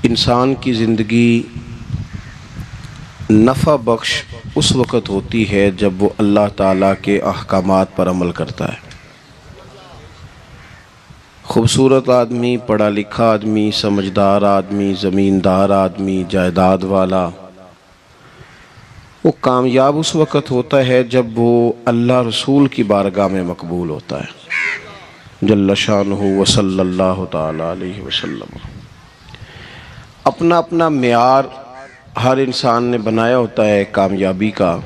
انسان کی زندگی نفع بخش اس وقت ہوتی ہے جب وہ اللہ تعالیٰ کے احکامات پر عمل کرتا ہے۔ خوبصورت آدمی، پڑھا لکھا آدمی، سمجھدار آدمی، زمیندار آدمی، جائیداد والا، وہ کامیاب اس وقت ہوتا ہے جب وہ اللہ رسول کی بارگاہ میں مقبول ہوتا ہے جل شانہ وصلی اللہ تعالی علیہ وسلم۔ اپنا اپنا معیار ہر انسان نے بنایا ہوتا ہے کامیابی کا۔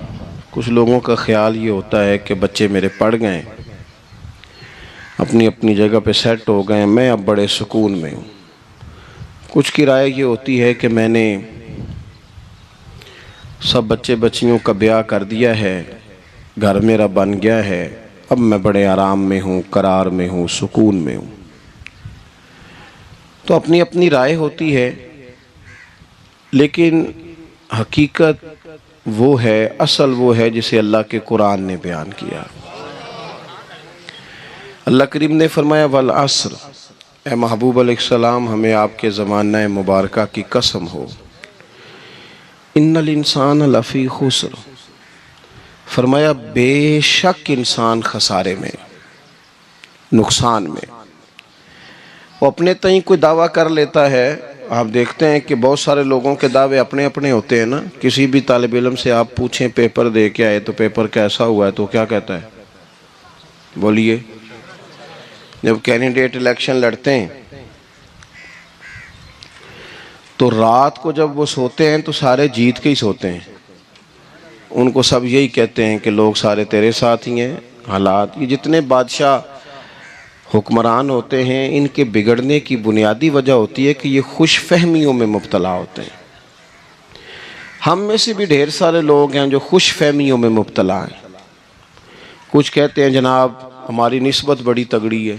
کچھ لوگوں کا خیال یہ ہوتا ہے کہ بچے میرے پڑھ گئے، اپنی اپنی جگہ پہ سیٹ ہو گئے، میں اب بڑے سکون میں ہوں۔ کچھ کی رائے یہ ہوتی ہے کہ میں نے سب بچے بچیوں کا بیاہ کر دیا ہے، گھر میرا بن گیا ہے، اب میں بڑے آرام میں ہوں، قرار میں ہوں، سکون میں ہوں۔ تو اپنی اپنی رائے ہوتی ہے، لیکن حقیقت وہ ہے، اصل وہ ہے جسے اللہ کے قرآن نے بیان کیا۔ اللہ کریم نے فرمایا والعصر، اے محبوب علیہ السلام ہمیں آپ کے زمانہ مبارکہ کی قسم ہو، ان الانسان لفی خسر، فرمایا بے شک انسان خسارے میں، نقصان میں۔ وہ اپنے تئیں کوئی دعویٰ کر لیتا ہے، آپ دیکھتے ہیں کہ بہت سارے لوگوں کے دعوے اپنے اپنے ہوتے ہیں نا۔ کسی بھی طالب علم سے آپ پوچھیں پیپر دے کے آئے تو پیپر کیسا ہوا ہے تو کیا کہتا ہے؟ بولیے۔ جب کینڈیڈیٹ الیکشن لڑتے ہیں تو رات کو جب وہ سوتے ہیں تو سارے جیت کے ہی سوتے ہیں، ان کو سب یہی کہتے ہیں کہ لوگ سارے تیرے ساتھ ہی ہیں۔ حالات، یہ جتنے بادشاہ حکمران ہوتے ہیں ان کے بگڑنے کی بنیادی وجہ ہوتی ہے کہ یہ خوش فہمیوں میں مبتلا ہوتے ہیں۔ ہم میں سے بھی ڈھیر سارے لوگ ہیں جو خوش فہمیوں میں مبتلا ہیں۔ کچھ کہتے ہیں جناب ہماری نسبت بڑی تگڑی ہے۔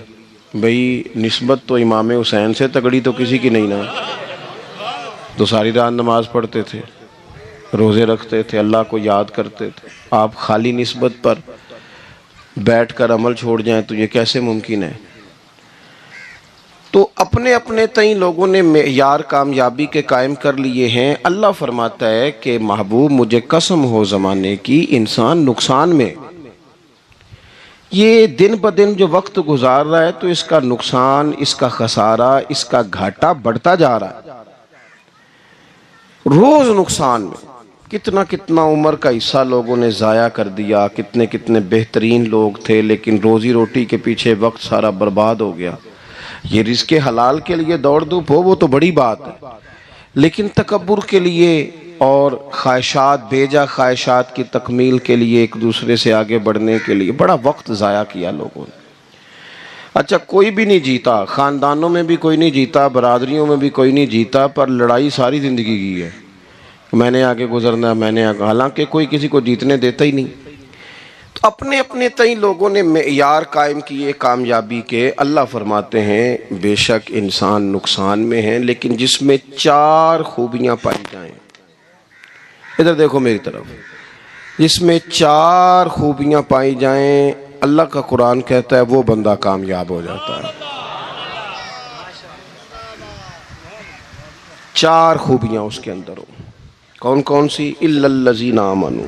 بھئی نسبت تو امام حسین سے تگڑی تو کسی کی نہیں نا، تو ساری رات نماز پڑھتے تھے، روزے رکھتے تھے، اللہ کو یاد کرتے تھے۔ آپ خالی نسبت پر بیٹھ کر عمل چھوڑ جائیں تو یہ کیسے ممکن ہے؟ تو اپنے اپنے تئیں لوگوں نے معیار کامیابی کے قائم کر لیے ہیں۔ اللہ فرماتا ہے کہ محبوب مجھے قسم ہو زمانے کی، انسان نقصان میں۔ یہ دن بدن جو وقت گزار رہا ہے تو اس کا نقصان، اس کا خسارہ، اس کا گھاٹا بڑھتا جا رہا ہے، روز نقصان میں۔ کتنا کتنا عمر کا حصہ لوگوں نے ضائع کر دیا، کتنے کتنے بہترین لوگ تھے لیکن روزی روٹی کے پیچھے وقت سارا برباد ہو گیا۔ یہ رزق حلال کے لیے دوڑ دھوپ ہو وہ تو بڑی بات ہے، لیکن تکبر کے لیے اور خواہشات، بیجا خواہشات کی تکمیل کے لیے، ایک دوسرے سے آگے بڑھنے کے لیے بڑا وقت ضائع کیا لوگوں نے۔ اچھا کوئی بھی نہیں جیتا، خاندانوں میں بھی کوئی نہیں جیتا، برادریوں میں بھی کوئی نہیں جیتا، پر لڑائی ساری زندگی کی ہے، میں نے آگے گزرنا، میں نے آگے، حالانکہ کوئی کسی کو جیتنے دیتا ہی نہیں۔ تو اپنے اپنے تئیں لوگوں نے معیار قائم کیے کامیابی کے۔ اللہ فرماتے ہیں بے شک انسان نقصان میں ہے، لیکن جس میں 4 خوبیاں پائی جائیں، ادھر دیکھو میری طرف، جس میں 4 خوبیاں پائی جائیں، اللہ کا قرآن کہتا ہے وہ بندہ کامیاب ہو جاتا ہے۔ 4 خوبیاں اس کے اندر ہو۔ کون کون سی؟ الا الذین آمنوا،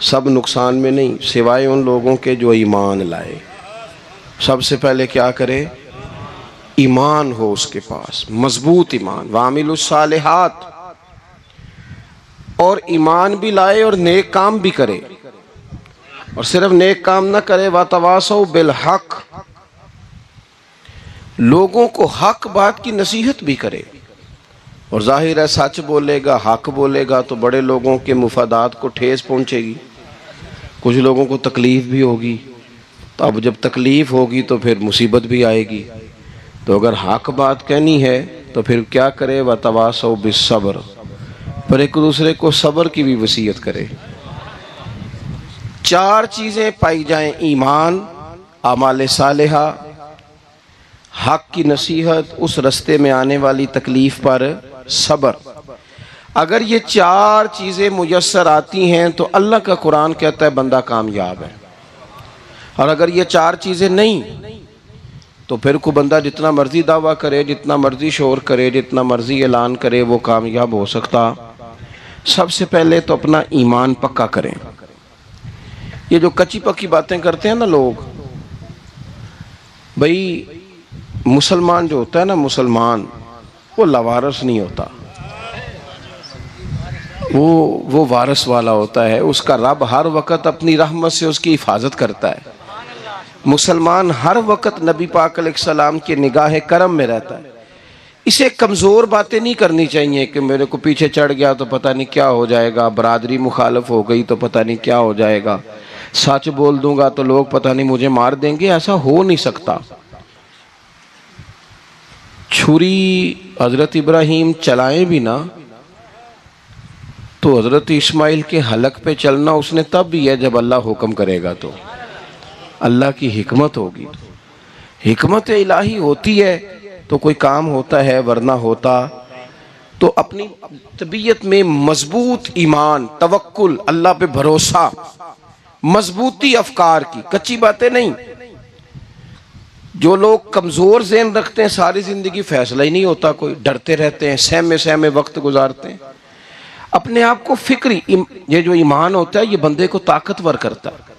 سب نقصان میں نہیں سوائے ان لوگوں کے جو ایمان لائے۔ سب سے پہلے کیا کرے؟ ایمان ہو اس کے پاس، مضبوط ایمان، وعملوا الصالحات، اور ایمان بھی لائے اور نیک کام بھی کرے، اور صرف نیک کام نہ کرے، وَتَوَاصَوْا بِالْحَقِّ، لوگوں کو حق بات کی نصیحت بھی کرے۔ اور ظاہر ہے سچ بولے گا، حق بولے گا تو بڑے لوگوں کے مفادات کو ٹھیس پہنچے گی، کچھ لوگوں کو تکلیف بھی ہوگی، تو اب جب تکلیف ہوگی تو پھر مصیبت بھی آئے گی۔ تو اگر حق بات کہنی ہے تو پھر کیا کرے؟ وَتَوَاصَوْا بِالصَّبْرِ، پر ایک دوسرے کو صبر کی بھی وصیت کرے۔ 4 چیزیں پائی جائیں، ایمان، اعمال صالحہ، حق کی نصیحت، اس رستے میں آنے والی تکلیف پر صبر۔ اگر یہ 4 چیزیں میسر آتی ہیں تو اللہ کا قرآن کہتا ہے بندہ کامیاب ہے۔ اور اگر یہ 4 چیزیں نہیں، تو پھر کوئی بندہ جتنا مرضی دعویٰ کرے، جتنا مرضی شور کرے، جتنا مرضی اعلان کرے، وہ کامیاب ہو سکتا؟ سب سے پہلے تو اپنا ایمان پکا کریں۔ یہ جو کچی پکی باتیں کرتے ہیں نا لوگ، بھئی مسلمان جو ہوتا ہے نا، مسلمان وہ لاوارث نہیں ہوتا، وہ وارث والا ہوتا ہے۔ اس کا رب ہر وقت اپنی رحمت سے اس کی حفاظت کرتا ہے۔ مسلمان ہر وقت نبی پاک علیہ السلام کے نگاہ کرم میں رہتا ہے۔ اسے کمزور باتیں نہیں کرنی چاہیے کہ میرے کو پیچھے چڑھ گیا تو پتہ نہیں کیا ہو جائے گا، برادری مخالف ہو گئی تو پتہ نہیں کیا ہو جائے گا، سچ بول دوں گا تو لوگ پتہ نہیں مجھے مار دیں گے۔ ایسا ہو نہیں سکتا۔ چھری حضرت ابراہیم چلائیں بھی نا تو حضرت اسماعیل کے حلق پہ چلنا اس نے تب بھی ہے جب اللہ حکم کرے گا، تو اللہ کی حکمت ہوگی۔ حکمت الہی ہوتی ہے تو کوئی کام ہوتا ہے، ورنہ ہوتا تو اپنی طبیعت میں مضبوط ایمان، توکل، اللہ پہ بھروسہ، مضبوطی افکار کی، کچی باتیں نہیں۔ جو لوگ کمزور ذہن رکھتے ہیں ساری زندگی فیصلہ ہی نہیں ہوتا، کوئی ڈرتے رہتے ہیں، سہمے وقت گزارتے ہیں۔ اپنے آپ کو فکری، یہ جو ایمان ہوتا ہے یہ بندے کو طاقتور کرتا ہے،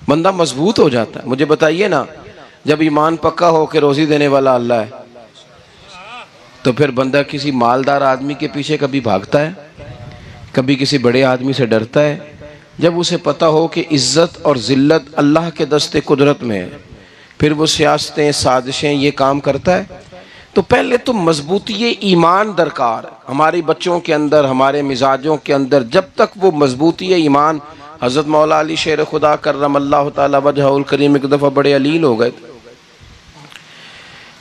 بندہ مضبوط ہو جاتا ہے۔ مجھے بتائیے نا، جب ایمان پکا ہو کہ روزی دینے والا اللہ ہے تو پھر بندہ کسی مالدار آدمی کے پیچھے کبھی بھاگتا ہے؟ کبھی کسی بڑے آدمی سے ڈرتا ہے؟ جب اسے پتا ہو کہ عزت اور ذلت اللہ کے دست قدرت میں ہے، پھر وہ سیاستیں، سازشیں، یہ کام کرتا ہے۔ تو پہلے تو مضبوطی ایمان درکار ہے ہماری بچوں کے اندر، ہمارے مزاجوں کے اندر۔ جب تک وہ مضبوطی ایمان، حضرت مولا علی شیر خدا کرم اللہ تعالی وجہہ الکریم ایک دفعہ بڑے علیل ہو گئے تھے،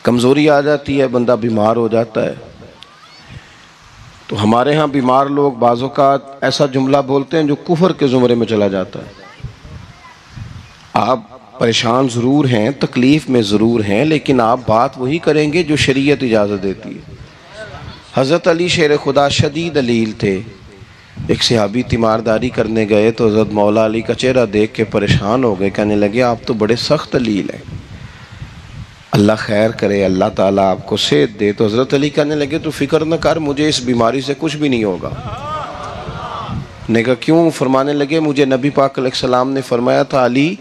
کمزوری آ جاتی ہے، بندہ بیمار ہو جاتا ہے۔ تو ہمارے ہاں بیمار لوگ بعض اوقات ایسا جملہ بولتے ہیں جو کفر کے زمرے میں چلا جاتا ہے۔ آپ پریشان ضرور ہیں، تکلیف میں ضرور ہیں، لیکن آپ بات وہی کریں گے جو شریعت اجازت دیتی ہے۔ حضرت علی شیر خدا شدید علیل تھے، ایک صحابی تیمارداری کرنے گئے تو حضرت مولا علی کا چہرہ دیکھ کے پریشان ہو گئے، کہنے لگے آپ تو بڑے سخت علیل ہیں، اللہ خیر کرے، اللہ تعالیٰ آپ کو صحت دے۔ تو حضرت علی کہنے لگے تو فکر نہ کر، مجھے اس بیماری سے کچھ بھی نہیں ہوگا۔ نے کہا کیوں؟ فرمانے لگے مجھے نبی پاک علیہ السلام نے فرمایا تھا علی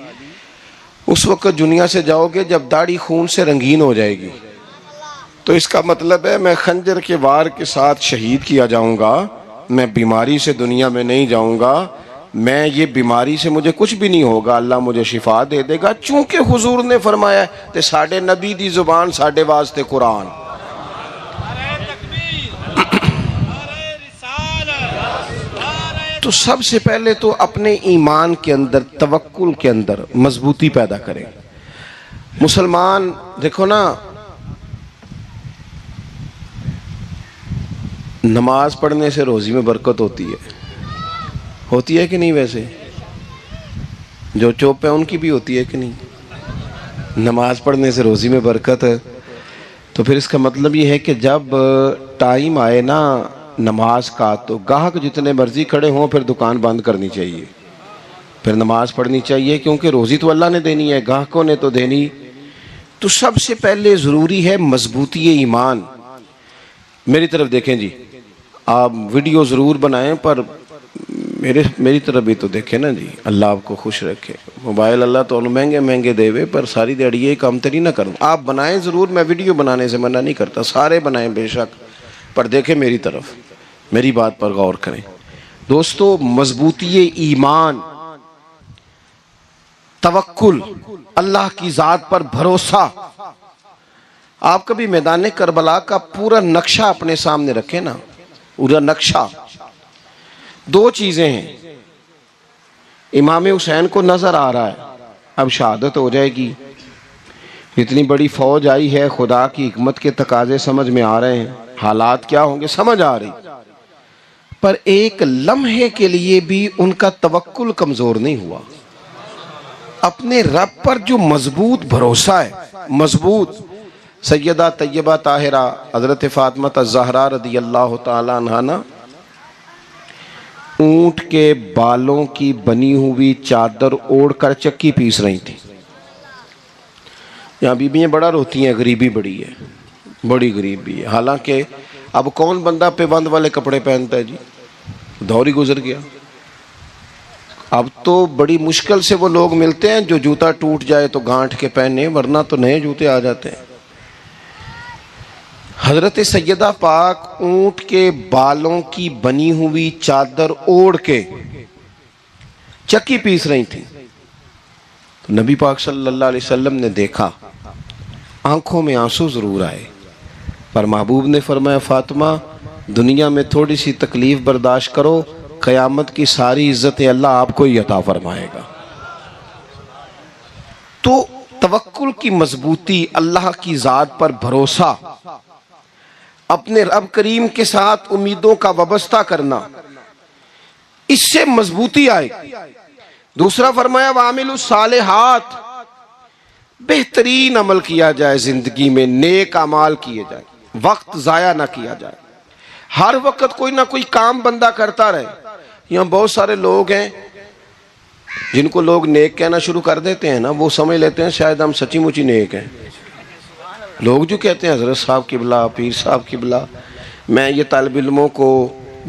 اس وقت دنیا سے جاؤ گے جب داڑھی خون سے رنگین ہو جائے گی، تو اس کا مطلب ہے میں خنجر کے وار کے ساتھ شہید کیا جاؤں گا، میں بیماری سے دنیا میں نہیں جاؤں گا، میں یہ بیماری سے مجھے کچھ بھی نہیں ہوگا، اللہ مجھے شفا دے دے گا۔ چونکہ حضور نے فرمایا کہ ساڈے نبی دی زبان ساڈے واسطے قرآن۔ تو سب سے پہلے تو اپنے ایمان کے اندر، توکل کے اندر مضبوطی پیدا کریں۔ مسلمان دیکھو نا، نماز پڑھنے سے روزی میں برکت ہوتی ہے کہ نہیں؟ ویسے جو چوپ ہے ان کی بھی ہوتی ہے کہ نہیں؟ نماز پڑھنے سے روزی میں برکت ہے، تو پھر اس کا مطلب یہ ہے کہ جب ٹائم آئے نا نماز کا تو گاہک جتنے مرضی کھڑے ہوں پھر دکان بند کرنی چاہیے، پھر نماز پڑھنی چاہیے، کیونکہ روزی تو اللہ نے دینی ہے، گاہکوں نے تو دینی۔ تو سب سے پہلے ضروری ہے مضبوطی ایمان۔ میری طرف دیکھیں جی، آپ ویڈیو ضرور بنائیں پر میری طرف بھی تو دیکھیں نا جی، اللہ آپ کو خوش رکھے۔ موبائل اللہ تو مہنگے دے وے، پر ساری دیڑی یہ کام تری نہ کروں۔ آپ بنائیں ضرور، میں ویڈیو بنانے سے منع نہیں کرتا، سارے بنائیں بے شک، پر دیکھیں میری طرف، میری بات پر غور کریں۔ دوستو، مضبوطی ایمان، توکل، اللہ کی ذات پر بھروسہ۔ آپ کبھی میدان کربلا کا پورا نقشہ اپنے سامنے رکھیں نا، پورا نقشہ۔ دو چیزیں ہیں، امام حسین کو نظر آ رہا ہے اب شہادت ہو جائے گی، اتنی بڑی فوج آئی ہے، خدا کی حکمت کے تقاضے سمجھ میں آ رہے ہیں، حالات کیا ہوں گے سمجھ آ رہی، پر ایک لمحے کے لیے بھی ان کا توکل کمزور نہیں ہوا۔ اپنے رب پر جو مضبوط بھروسہ ہے، مضبوط۔ سیدہ طیبہ طاہرہ حضرت فاطمہ الزہرا رضی اللہ تعالی عنہا نا اونٹ کے بالوں کی بنی ہوئی چادر اوڑھ کر چکی پیس رہی تھی۔ یہاں بیویاں بڑا روتی ہیں، غریبی بڑی ہے، بڑی غریبی ہے. حالانکہ اب کون بندہ پیبند والے کپڑے پہنتا ہے جی، دور ہی گزر گیا. اب تو بڑی مشکل سے وہ لوگ ملتے ہیں جو جوتا ٹوٹ جائے تو گانٹھ کے پہنے، ورنہ تو نئے جوتے آ جاتے ہیں. حضرت سیدہ پاک اونٹ کے بالوں کی بنی ہوئی چادر اوڑھ کے چکی پیس رہی تھی. تو نبی پاک صلی اللہ علیہ وسلم نے دیکھا، آنکھوں میں آنسو ضرور آئے، پر محبوب نے فرمایا فاطمہ دنیا میں تھوڑی سی تکلیف برداشت کرو، قیامت کی ساری عزتیں اللہ آپ کو ہی عطا فرمائے گا. تو توکل کی مضبوطی، اللہ کی ذات پر بھروسہ، اپنے رب کریم کے ساتھ امیدوں کا وابستہ کرنا، اس سے مضبوطی آئے. دوسرا فرمایا وَعَمِلُوا الصَّالِحَاتِ، بہترین عمل کیا جائے زندگی میں، نیک اعمال کیے جائے، وقت ضائع نہ کیا جائے. ہر وقت کوئی نہ کوئی کام بندہ کرتا رہے. یہاں بہت سارے لوگ ہیں جن کو لوگ نیک کہنا شروع کر دیتے ہیں نا، وہ سمجھ لیتے ہیں شاید ہم سچی مچی نیک ہیں. لوگ جو کہتے ہیں حضرت صاحب قبلہ، پیر صاحب قبلہ، میں یہ طالب علموں کو،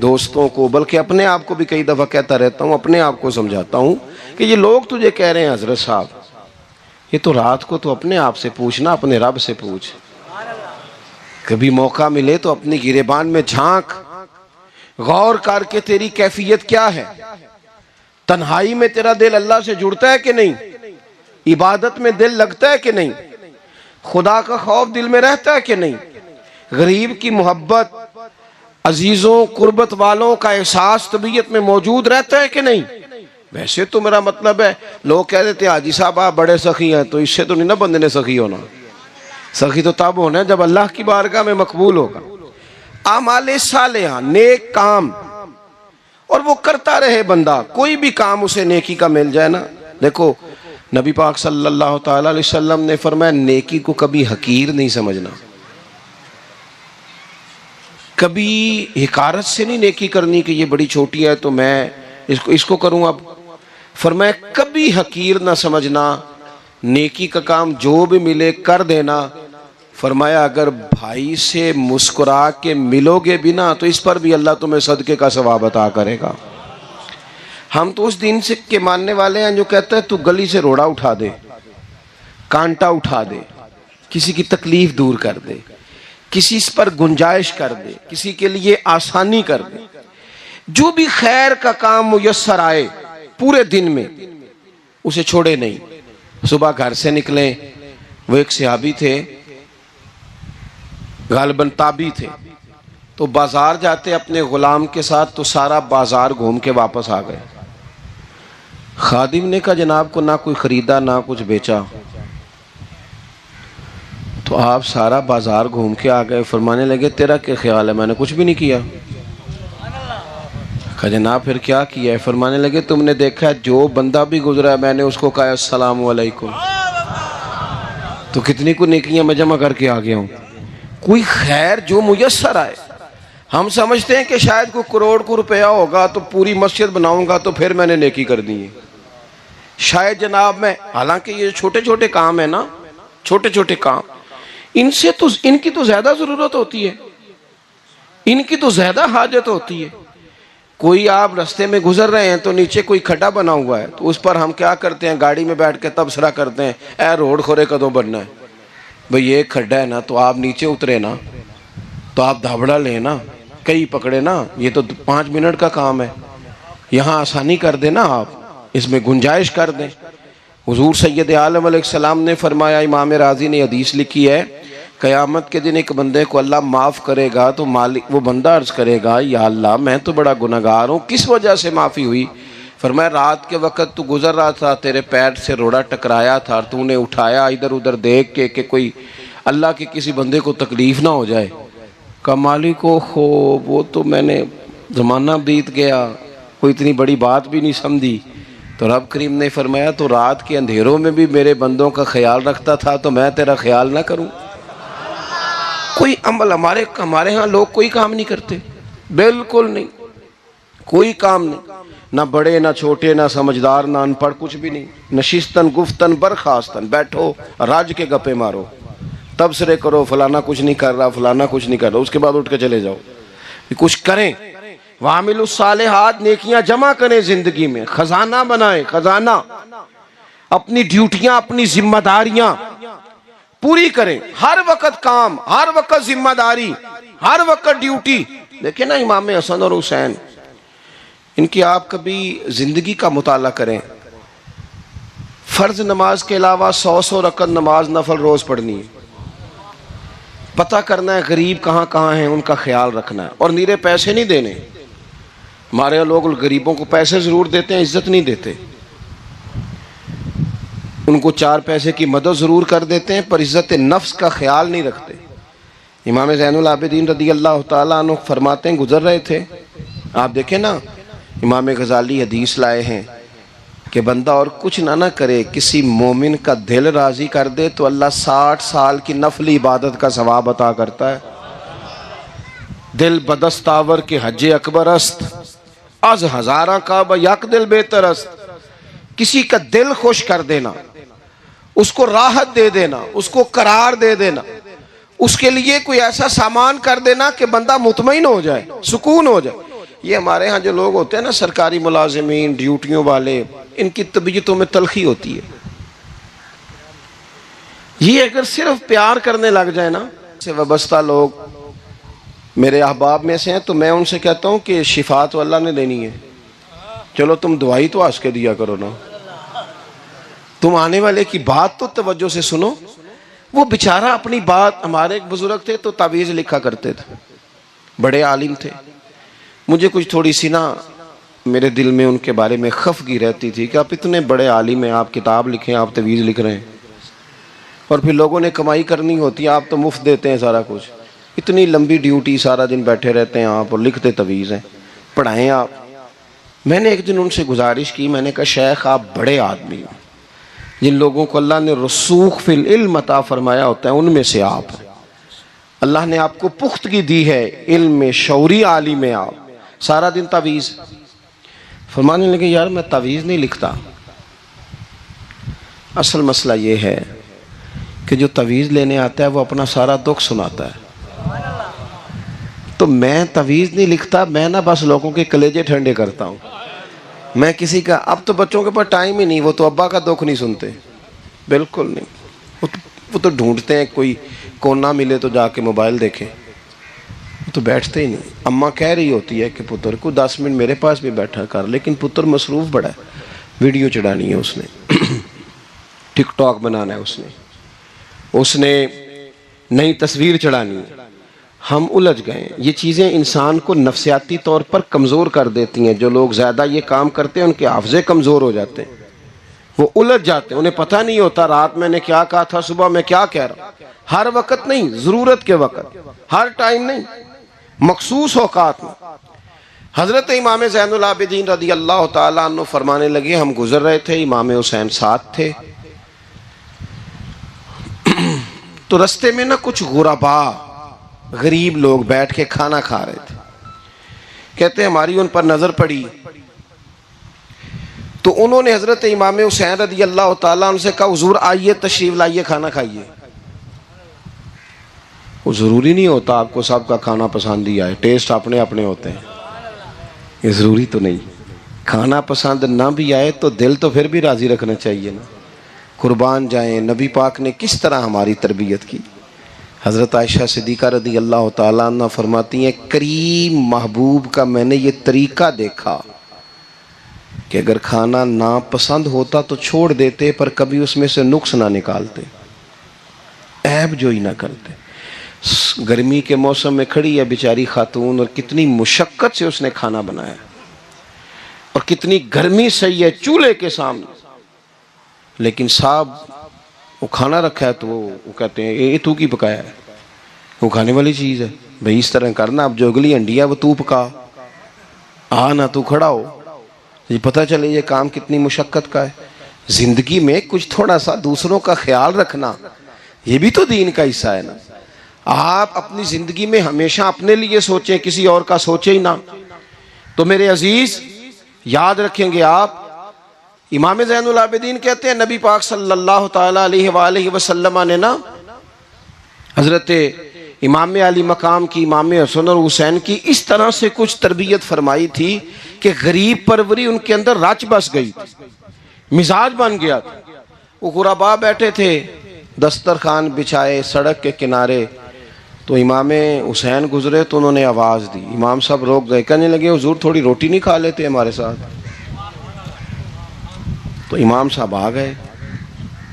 دوستوں کو، بلکہ اپنے آپ کو بھی کئی دفعہ کہتا رہتا ہوں، اپنے آپ کو سمجھاتا ہوں کہ یہ لوگ تجھے کہہ رہے ہیں حضرت صاحب، یہ تو رات کو تو اپنے آپ سے پوچھنا، اپنے رب سے پوچھ. کبھی موقع ملے تو اپنی گریبان میں جھانک، غور کر کے تیری کیفیت کیا ہے. تنہائی میں تیرا دل اللہ سے جڑتا ہے کہ نہیں؟ عبادت میں دل لگتا ہے کہ نہیں؟ خدا کا خوف دل میں رہتا ہے کہ نہیں؟ غریب کی محبت، عزیزوں قربت والوں کا احساس طبیعت میں موجود رہتا ہے کہ نہیں؟ ویسے تو میرا مطلب ہے، لوگ کہہ دیتے ہیں حاجی صاحب آپ بڑے سخی ہیں، تو اس سے تو نہیں نا بندے نے سخی ہونا. سخی تو تب ہونا ہے جب اللہ کی بارگاہ میں مقبول ہوگا. اعمال صالحہ، نیک کام، اور وہ کرتا رہے بندہ. کوئی بھی کام اسے نیکی کا مل جائے نا. دیکھو نبی پاک صلی اللہ تعالی علیہ وسلم نے فرمایا نیکی کو کبھی حقیر نہیں سمجھنا، کبھی حقارت سے نہیں نیکی کرنی کہ یہ بڑی چھوٹی ہے تو میں اس کو کروں. اب فرمایا کبھی حقیر نہ سمجھنا، نیکی کا کام جو بھی ملے کر دینا. فرمایا اگر بھائی سے مسکرا کے ملو گے بھی نا تو اس پر بھی اللہ تمہیں صدقے کا ثواب عطا کرے گا. ہم تو اس دین سے کے ماننے والے ہیں جو کہتا ہے تو گلی سے روڑا اٹھا دے، کانٹا اٹھا دے، کسی کی تکلیف دور کر دے، کسی اس پر گنجائش کر دے، کسی کے لیے آسانی کر دے. جو بھی خیر کا کام میسر آئے پورے دن میں اسے چھوڑے نہیں. صبح گھر سے نکلیں، وہ ایک صحابی تھے، غالباً تابعی تھے، تو بازار جاتے اپنے غلام کے ساتھ تو سارا بازار گھوم کے واپس آ گئے. خادم نے کہا جناب کو نہ کوئی خریدا نہ کچھ بیچا. تو آپ سارا بازار گھوم کے آ گئے. فرمانے لگے تیرا کیا خیال ہے؟ میں نے کچھ بھی نہیں کیا. کہا جناب پھر کیا کیا ہے؟ فرمانے لگے تم نے دیکھا ہے جو بندہ بھی گزرا ہے میں نے اس کو کہا السلام علیکم. تو کتنی کو نیکیاں میں جمع کر کے آ گیا ہوں. کوئی خیر جو میسر آئے. ہم سمجھتے ہیں کہ شاید کوئی کروڑ کو روپیہ ہوگا تو پوری مسجد بناؤں گا تو پھر میں نے نیکی کر دی ہے. شاید جناب میں، حالانکہ یہ چھوٹے چھوٹے کام ہیں نا، چھوٹے چھوٹے کام، ان کی تو زیادہ ضرورت ہوتی ہے، ان کی تو زیادہ حاجت ہوتی ہے. کوئی آپ رستے میں گزر رہے ہیں تو نیچے کوئی کھڈا بنا ہوا ہے تو اس پر ہم کیا کرتے ہیں؟ گاڑی میں بیٹھ کے تبصرہ کرتے ہیں اے روڈ کھورے کدوں بننا ہے. بھئی یہ کھڈا ہے نا تو آپ نیچے اترے نا، تو آپ دھابڑا لیں نا، کئی پکڑے نا، یہ تو 5 منٹ کا کام ہے. یہاں آسانی کر دیں نا، آپ اس میں گنجائش کر دیں. حضور سید عالم علیہ السلام نے فرمایا، امام راضی نے حدیث لکھی ہے، قیامت کے دن ایک بندے کو اللہ معاف کرے گا تو مالک وہ بندہ عرض کرے گا یا اللہ میں تو بڑا گنہگار ہوں، کس وجہ سے معافی ہوئی؟ فرمایا رات کے وقت تو گزر رہا تھا، تیرے پیر سے روڑا ٹکرایا تھا، تو نے اٹھایا ادھر ادھر دیکھ کے کہ کوئی اللہ کے کسی بندے کو تکلیف نہ ہو جائے. کہ مالک کو وہ تو میں نے زمانہ بیت گیا، کوئی اتنی بڑی بات بھی نہیں سمجھی. تو رب کریم نے فرمایا تو رات کے اندھیروں میں بھی میرے بندوں کا خیال رکھتا تھا تو میں تیرا خیال نہ کروں؟ کوئی عمل ہمارے ہاں لوگ کوئی کام نہیں کرتے، بالکل نہیں. کوئی کام نہیں، نہ بڑے نہ چھوٹے نہ سمجھدار نہ ان پڑھ، کچھ بھی نہیں، نشستن گفتن برخاستن، بیٹھو راج کے گپے مارو، تبصرے کرو، فلانا کچھ نہیں کر رہا، فلانا کچھ نہیں کر رہا، اس کے بعد اٹھ کے چلے جاؤ، کچھ کریں۔ وَعَمِلُوا الصَّالِحَاتِ، نیکیاں جمع کریں زندگی میں، خزانہ بنائیں، خزانہ، اپنی ڈیوٹیاں اپنی ذمہ داریاں پوری کریں، ہر وقت کام، ہر وقت ذمہ داری، ہر وقت ڈیوٹی۔ دیکھیں نا امام حسن اور حسین، ان کی آپ کبھی زندگی کا مطالعہ کریں، فرض نماز کے علاوہ 100 رکعت نماز نفل روز پڑھنی ہے، پتہ کرنا ہے غریب کہاں کہاں ہیں، ان کا خیال رکھنا ہے، اور نیرے پیسے نہیں دینے۔ ہمارے لوگ غریبوں کو پیسے ضرور دیتے ہیں، عزت نہیں دیتے، ان کو 4 پیسے کی مدد ضرور کر دیتے ہیں، پر عزت نفس کا خیال نہیں رکھتے۔ امام زین العابدین رضی اللہ تعالیٰ عنہ فرماتے ہیں، گزر رہے تھے، آپ دیکھیں نا امام غزالی حدیث لائے ہیں کہ بندہ اور کچھ نہ کرے، کسی مومن کا دل راضی کر دے تو اللہ 60 سال کی نفلی عبادت کا ثواب عطا کرتا ہے۔ دل بدستاور کے حج اکبر است، از ہزارہ کعبہ یک دل بہتر است۔ کسی کا دل خوش کر دینا، اس کو راحت دے دینا، اس کو قرار دے دینا، اس کے لیے کوئی ایسا سامان کر دینا کہ بندہ مطمئن ہو جائے، سکون ہو جائے۔ یہ ہمارے ہاں جو لوگ ہوتے ہیں نا سرکاری ملازمین، ڈیوٹیوں والے، ان کی طبیعتوں میں تلخی ہوتی ہے۔ یہ اگر صرف پیار کرنے لگ جائے نا، سے وابستہ لوگ میرے احباب میں سے ہیں، تو میں ان سے کہتا ہوں کہ شفا تو اللہ نے دینی ہے، چلو تم دعائی تو آج کے دیا کرو نا، تم آنے والے کی بات تو توجہ سے سنو۔ وہ بیچارہ اپنی بات، ہمارے ایک بزرگ تھے تو تعویذ لکھا کرتے تھے، بڑے عالم تھے، مجھے کچھ تھوڑی سی نا میرے دل میں ان کے بارے میں خفگی رہتی تھی کہ آپ اتنے بڑے عالم ہیں، آپ کتاب لکھیں، آپ تعویذ لکھ رہے ہیں، اور پھر لوگوں نے کمائی کرنی ہوتی ہے، آپ تو مفت دیتے ہیں سارا کچھ، اتنی لمبی ڈیوٹی، سارا دن بیٹھے رہتے ہیں آپ اور لکھتے تعویذ ہیں، پڑھائیں آپ۔ میں نے ایک دن ان سے گزارش کی، میں نے کہا شیخ آپ بڑے آدمی ہیں، جن لوگوں کو اللہ نے رسوخ فی العلم عطا فرمایا ہوتا ہے ان میں سے آپ ہیں، اللہ نے آپ کو پختگی دی ہے، علم میں شعوری عالم میں، آپ سارا دن تعویذ۔ فرمانے لگے یار میں تعویذ نہیں لکھتا، اصل مسئلہ یہ ہے کہ جو تعویذ لینے آتا ہے وہ اپنا سارا دکھ سناتا ہے، تو میں تعویذ نہیں لکھتا، میں نا بس لوگوں کے کلیجے ٹھنڈے کرتا ہوں، میں کسی کا، اب تو بچوں کے پاس ٹائم ہی نہیں، وہ تو ابا کا دکھ نہیں سنتے، بالکل نہیں، وہ تو ڈھونڈتے ہیں کوئی کونا ملے تو جا کے موبائل دیکھیں، وہ تو بیٹھتے ہی نہیں۔ اماں کہہ رہی ہوتی ہے کہ پتر کو 10 منٹ میرے پاس بھی بیٹھا کر، لیکن پتر مصروف بڑا ہے، ویڈیو چڑھانی ہے اس نے، ٹک ٹاک بنانا ہے اس نے نئی تصویر چڑھانی ہے۔ ہم الجھ گئے، یہ چیزیں انسان کو نفسیاتی طور پر کمزور کر دیتی ہیں، جو لوگ زیادہ یہ کام کرتے ہیں ان کے حافظے کمزور ہو جاتے ہیں، وہ الجھ جاتے ہیں، انہیں پتہ نہیں ہوتا رات میں نے کیا کہا تھا، صبح میں کیا کہہ رہا۔ ہر وقت نہیں، ضرورت کے وقت، ہر ٹائم نہیں، مخصوص اوقات میں۔ حضرت امام زین العابدین رضی اللہ تعالیٰ عنہ فرمانے لگے، ہم گزر رہے تھے، امام حسین ساتھ تھے، تو رستے میں نا کچھ غربا، غریب لوگ بیٹھ کے کھانا کھا رہے تھے، کہتے ہماری ان پر نظر پڑی تو انہوں نے حضرت امام حسین رضی اللہ تعالیٰ عنہ سے کہا حضور آئیے تشریف لائیے کھانا کھائیے۔ وہ ضروری نہیں ہوتا آپ کو سب کا کھانا پسند ہی آئے، ٹیسٹ اپنے اپنے ہوتے ہیں، یہ ضروری تو نہیں، کھانا پسند نہ بھی آئے تو دل تو پھر بھی راضی رکھنا چاہیے نا۔ قربان جائیں، نبی پاک نے کس طرح ہماری تربیت کی۔ حضرت عائشہ صدیقہ رضی اللہ تعالیٰ عنہ فرماتی ہیں کریم محبوب کا میں نے یہ طریقہ دیکھا کہ اگر کھانا ناپسند ہوتا تو چھوڑ دیتے، پر کبھی اس میں سے نقص نہ نکالتے، عیب جوئی نہ کرتے۔ گرمی کے موسم میں کھڑی ہے بیچاری خاتون، اور کتنی مشقت سے اس نے کھانا بنایا، اور کتنی گرمی سہی ہے چولہے کے سامنے، لیکن صاحب وہ کھانا رکھا ہے تو وہ کہتے ہیں یہ تو کی پکایا ہے، وہ کھانے والی چیز ہے بھئی، اس طرح کرنا، اب جو اگلی ہنڈی ہے وہ تو پکا، نہ تو کھڑا ہو، یہ پتہ چلے یہ کام کتنی مشقت کا ہے۔ زندگی میں کچھ تھوڑا سا دوسروں کا خیال رکھنا یہ بھی تو دین کا حصہ ہے نا۔ آپ اپنی زندگی میں ہمیشہ اپنے لیے سوچیں، کسی اور کا سوچیں ہی نہ۔ تو میرے عزیز یاد رکھیں گے آپ، امام زین العابدین کہتے ہیں نبی پاک صلی اللہ تعالی علیہ وآلہ وسلم نے نا حضرت امام علی مقام کی، امام حسن اور حسین کی اس طرح سے کچھ تربیت فرمائی تھی کہ غریب پروری ان کے اندر رچ بس گئی تھی، مزاج بن گیا تھا۔ وہ غربا بیٹھے تھے دسترخوان بچھائے سڑک کے کنارے، تو امام حسین گزرے تو انہوں نے آواز دی، امام صاحب روک گئے، کہنے لگے حضور تھوڑی روٹی نہیں کھا لیتے ہمارے ساتھ؟ تو امام صاحب آ گئے،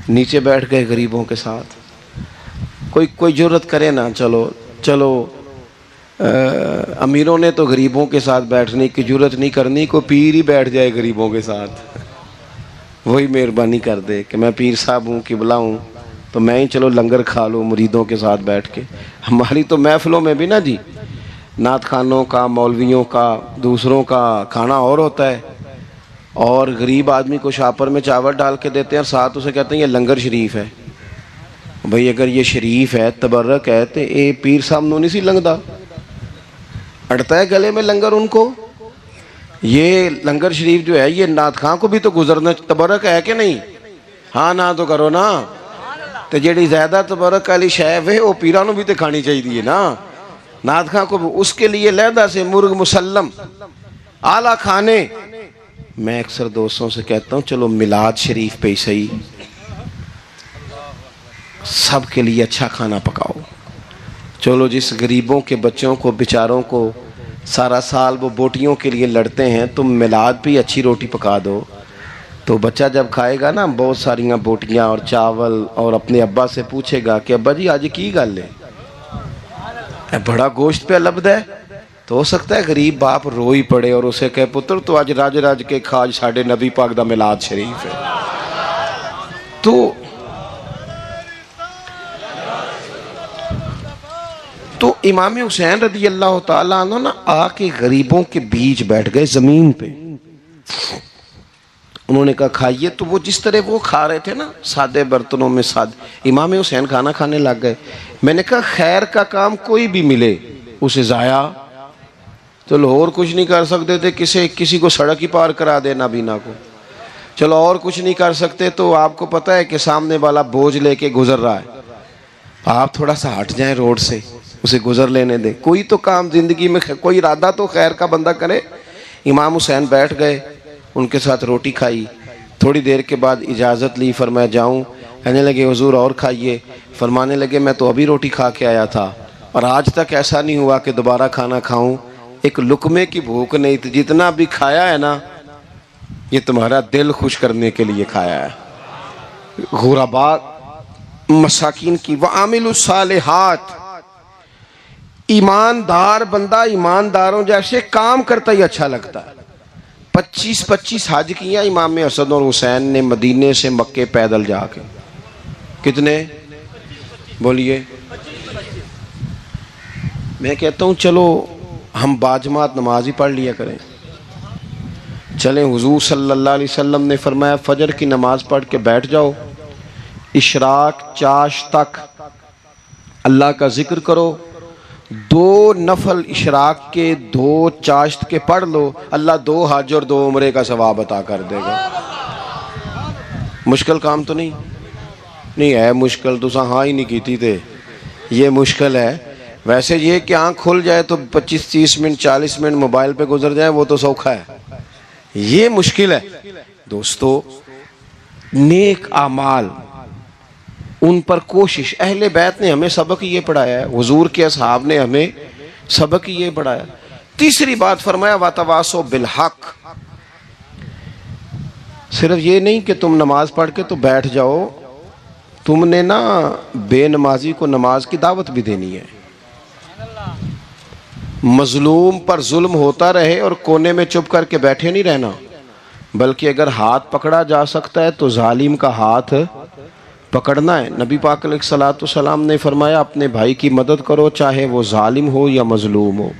نیچے بیٹھ گئے غریبوں کے ساتھ۔ کوئی جرت کرے نا، چلو امیروں نے تو غریبوں کے ساتھ بیٹھنے کی جرت نہیں کرنی، کوئی پیر ہی بیٹھ جائے غریبوں کے ساتھ، وہی مہربانی کر دے کہ میں پیر صاحب ہوں، قبلہ ہوں، تو میں ہی چلو لنگر کھا لوں مریدوں کے ساتھ بیٹھ کے۔ ہماری تو محفلوں میں بھی نا جی، نعت خانوں کا، مولویوں کا، دوسروں کا کھانا اور ہوتا ہے، اور غریب آدمی کو شاپر میں چاول ڈال کے دیتے ہیں، ساتھ اسے کہتے ہیں یہ لنگر شریف ہے۔ بھئی اگر یہ شریف ہے، تبرک ہے، تو اے پیر صاحب نو نہیں سی لنگدا، اڑتا ہے گلے میں لنگر ان کو۔ یہ لنگر شریف جو ہے یہ نعت خاں کو بھی تو گزرنا تبرک ہے کہ نہیں؟ ہاں نہ تو کرو نا، تو جیڑی زیادہ تبرک والی شے ہے وہ پیران نو بھی تو کھانی چاہیے نا، نعت خاں کو بھی، اس کے لیے لہدہ سے مرغ مسلم اعلیٰ کھانے۔ میں اکثر دوستوں سے کہتا ہوں چلو میلاد شریف پہ ہی صحیح سب کے لیے اچھا کھانا پکاؤ، چلو جس غریبوں کے بچوں کو بیچاروں کو سارا سال وہ بوٹیوں کے لیے لڑتے ہیں، تم میلاد پہ اچھی روٹی پکا دو، تو بچہ جب کھائے گا نا بہت ساریاں بوٹیاں اور چاول، اور اپنے ابا سے پوچھے گا کہ ابا جی آج کی گل ہے، بڑا گوشت پہ لبد ہے، تو ہو سکتا ہے غریب باپ روئی پڑے اور اسے کہے پتر تو آج راج راج کے کھاج ساڑھے نبی پاک دا میلاد شریف ہے۔ تو امام حسین رضی اللہ تعالیٰ عنہ نا آ کے غریبوں کے بیچ بیٹھ گئے زمین پہ، انہوں نے کہا کھائیے، تو وہ جس طرح وہ کھا رہے تھے نا سادے برتنوں میں سادے، امام حسین کھانا کھانے لگ گئے۔ میں نے کہا خیر کا کام کوئی بھی ملے اسے ضائع، چلو اور کچھ نہیں کر سکتے تھے، کسی کو سڑک ہی پار کرا دے نابینا کو، چلو اور کچھ نہیں کر سکتے، تو آپ کو پتہ ہے کہ سامنے والا بوجھ لے کے گزر رہا ہے، آپ تھوڑا سا ہٹ جائیں روڈ سے، اسے گزر لینے دیں، کوئی تو کام زندگی میں کوئی ارادہ تو خیر کا بندہ کرے۔ امام حسین بیٹھ گئے، ان کے ساتھ روٹی کھائی، تھوڑی دیر کے بعد اجازت لی، فرمایا جاؤں؟ کہنے لگے حضور اور کھائیے، فرمانے لگے میں تو ابھی روٹی کھا کے آیا تھا اور آج تک ایسا نہیں ہوا کہ دوبارہ کھانا کھاؤں، ایک لقمے کی بھوک نہیں تھی، جتنا بھی کھایا ہے نا یہ تمہارا دل خوش کرنے کے لیے کھایا ہے۔ غرباء مساکین کی وعامل الصالحات، ایماندار بندہ ایمانداروں جیسے کام کرتا ہی اچھا لگتا ہے۔ 25 حج کیا امام حسن اور حسین نے مدینے سے مکے پیدل جا کے، کتنے بولیے؟ میں کہتا ہوں چلو ہم باجماعت نماز ہی پڑھ لیا کریں، چلیں حضور صلی اللہ علیہ وسلم نے فرمایا فجر کی نماز پڑھ کے بیٹھ جاؤ، اشراق چاش تک اللہ کا ذکر کرو، 2 نفل اشراق کے 2 چاشت کے پڑھ لو، اللہ 2 حج اور 2 عمرے کا ثواب عطا کر دے گا۔ مشکل کام تو نہیں ہے، مشکل تو ہاں ہی نہیں کیتی تھے، یہ مشکل ہے۔ ویسے یہ کہ آنکھ کھل جائے تو 25-30 منٹ 40 منٹ موبائل پہ گزر جائے وہ تو سوکھا ہے، یہ مشکل ہے۔ دوستو نیک اعمال ان پر کوشش، اہل بیت نے ہمیں سبق یہ پڑھایا ہے، حضور کے اصحاب نے ہمیں سبق یہ پڑھایا۔ تیسری بات فرمایا وَتَوَاصَوْا بِالْحَقِّ، صرف یہ نہیں کہ تم نماز پڑھ کے تو بیٹھ جاؤ، تم نے نا بے نمازی کو نماز کی دعوت بھی دینی ہے، مظلوم پر ظلم ہوتا رہے اور کونے میں چپ کر کے بیٹھے نہیں رہنا، بلکہ اگر ہاتھ پکڑا جا سکتا ہے تو ظالم کا ہاتھ پکڑنا ہے۔ نبی پاک علیہ الصلوۃ والسلام نے فرمایا اپنے بھائی کی مدد کرو چاہے وہ ظالم ہو یا مظلوم ہو،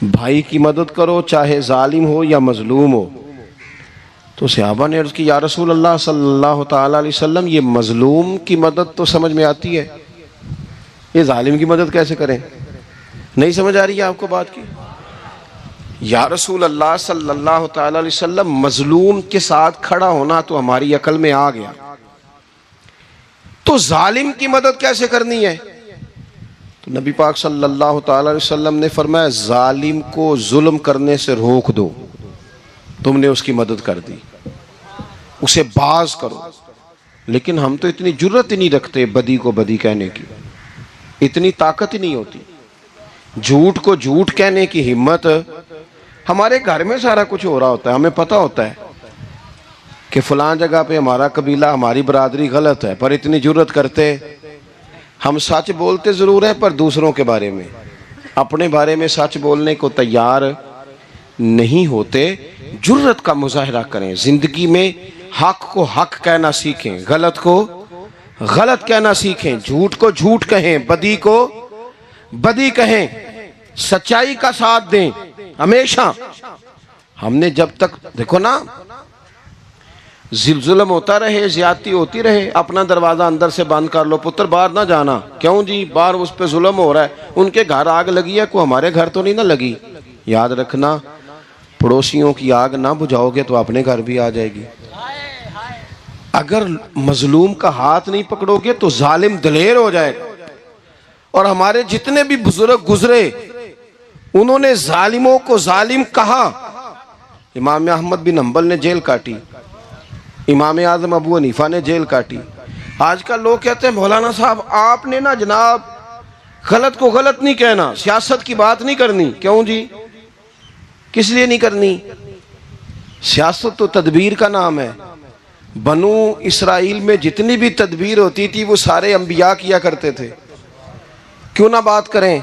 بھائی کی مدد کرو چاہے ظالم ہو یا مظلوم ہو۔ تو صحابہ نے عرض کی یا رسول اللہ صلی اللہ تعالیٰ علیہ وسلم یہ مظلوم کی مدد تو سمجھ میں آتی ہے، یہ ظالم کی مدد کیسے کریں؟ نہیں سمجھ آ رہی ہے آپ کو بات کی؟ یا رسول اللہ صلی اللہ تعالی علیہ وسلم مظلوم کے ساتھ کھڑا ہونا تو ہماری عقل میں آ گیا، تو ظالم کی مدد کیسے کرنی ہے؟ تو نبی پاک صلی اللہ تعالی علیہ وسلم نے فرمایا ظالم کو ظلم کرنے سے روک دو، تم نے اس کی مدد کر دی، اسے باز کرو۔ لیکن ہم تو اتنی جرت ہی نہیں رکھتے بدی کو بدی کہنے کی، اتنی طاقت ہی نہیں ہوتی، جھوٹ کو جھوٹ کہنے کی ہمت۔ ہمارے گھر میں سارا کچھ ہو رہا ہوتا ہے، ہمیں پتہ ہوتا ہے کہ فلاں جگہ پہ ہمارا قبیلہ ہماری برادری غلط ہے، پر اتنی جرت کرتے ہم سچ بولتے ضرور ہیں پر دوسروں کے بارے میں، اپنے بارے میں سچ بولنے کو تیار نہیں ہوتے۔ جرت کا مظاہرہ کریں، زندگی میں حق کو حق کہنا سیکھیں، غلط کو غلط کہنا سیکھیں، جھوٹ کو جھوٹ کہیں، بدی کو بدی کہیں، سچائی کا ساتھ دیں ہمیشہ۔ ہم نے جب تک دیکھو نا ظلم ہوتا رہے، زیادتی ہوتی رہے، اپنا دروازہ اندر سے بند کر لو، پتر باہر نہ جانا، کیوں جی باہر اس پہ ظلم ہو رہا ہے، ان کے گھر آگ لگی ہے، کوئی ہمارے گھر تو نہیں نہ لگی۔ یاد رکھنا پڑوسیوں کی آگ نہ بجھاؤ گے تو اپنے گھر بھی آ جائے گی۔ اگر مظلوم کا ہاتھ نہیں پکڑو گے تو ظالم دلیر ہو جائے گا۔ اور ہمارے جتنے بھی بزرگ گزرے انہوں نے ظالموں کو ظالم کہا۔ امام احمد بن حنبل نے جیل کاٹی، امام اعظم ابو حنیفہ نے جیل کاٹی۔ آج کل لوگ کہتے ہیں مولانا صاحب آپ نے نا جناب غلط کو غلط نہیں کہنا، سیاست کی بات نہیں کرنی۔ کیوں جی؟ کس لیے نہیں کرنی؟ سیاست تو تدبیر کا نام ہے۔ بنو اسرائیل میں جتنی بھی تدبیر ہوتی تھی وہ سارے انبیاء کیا کرتے تھے، کیوں نہ بات کریں؟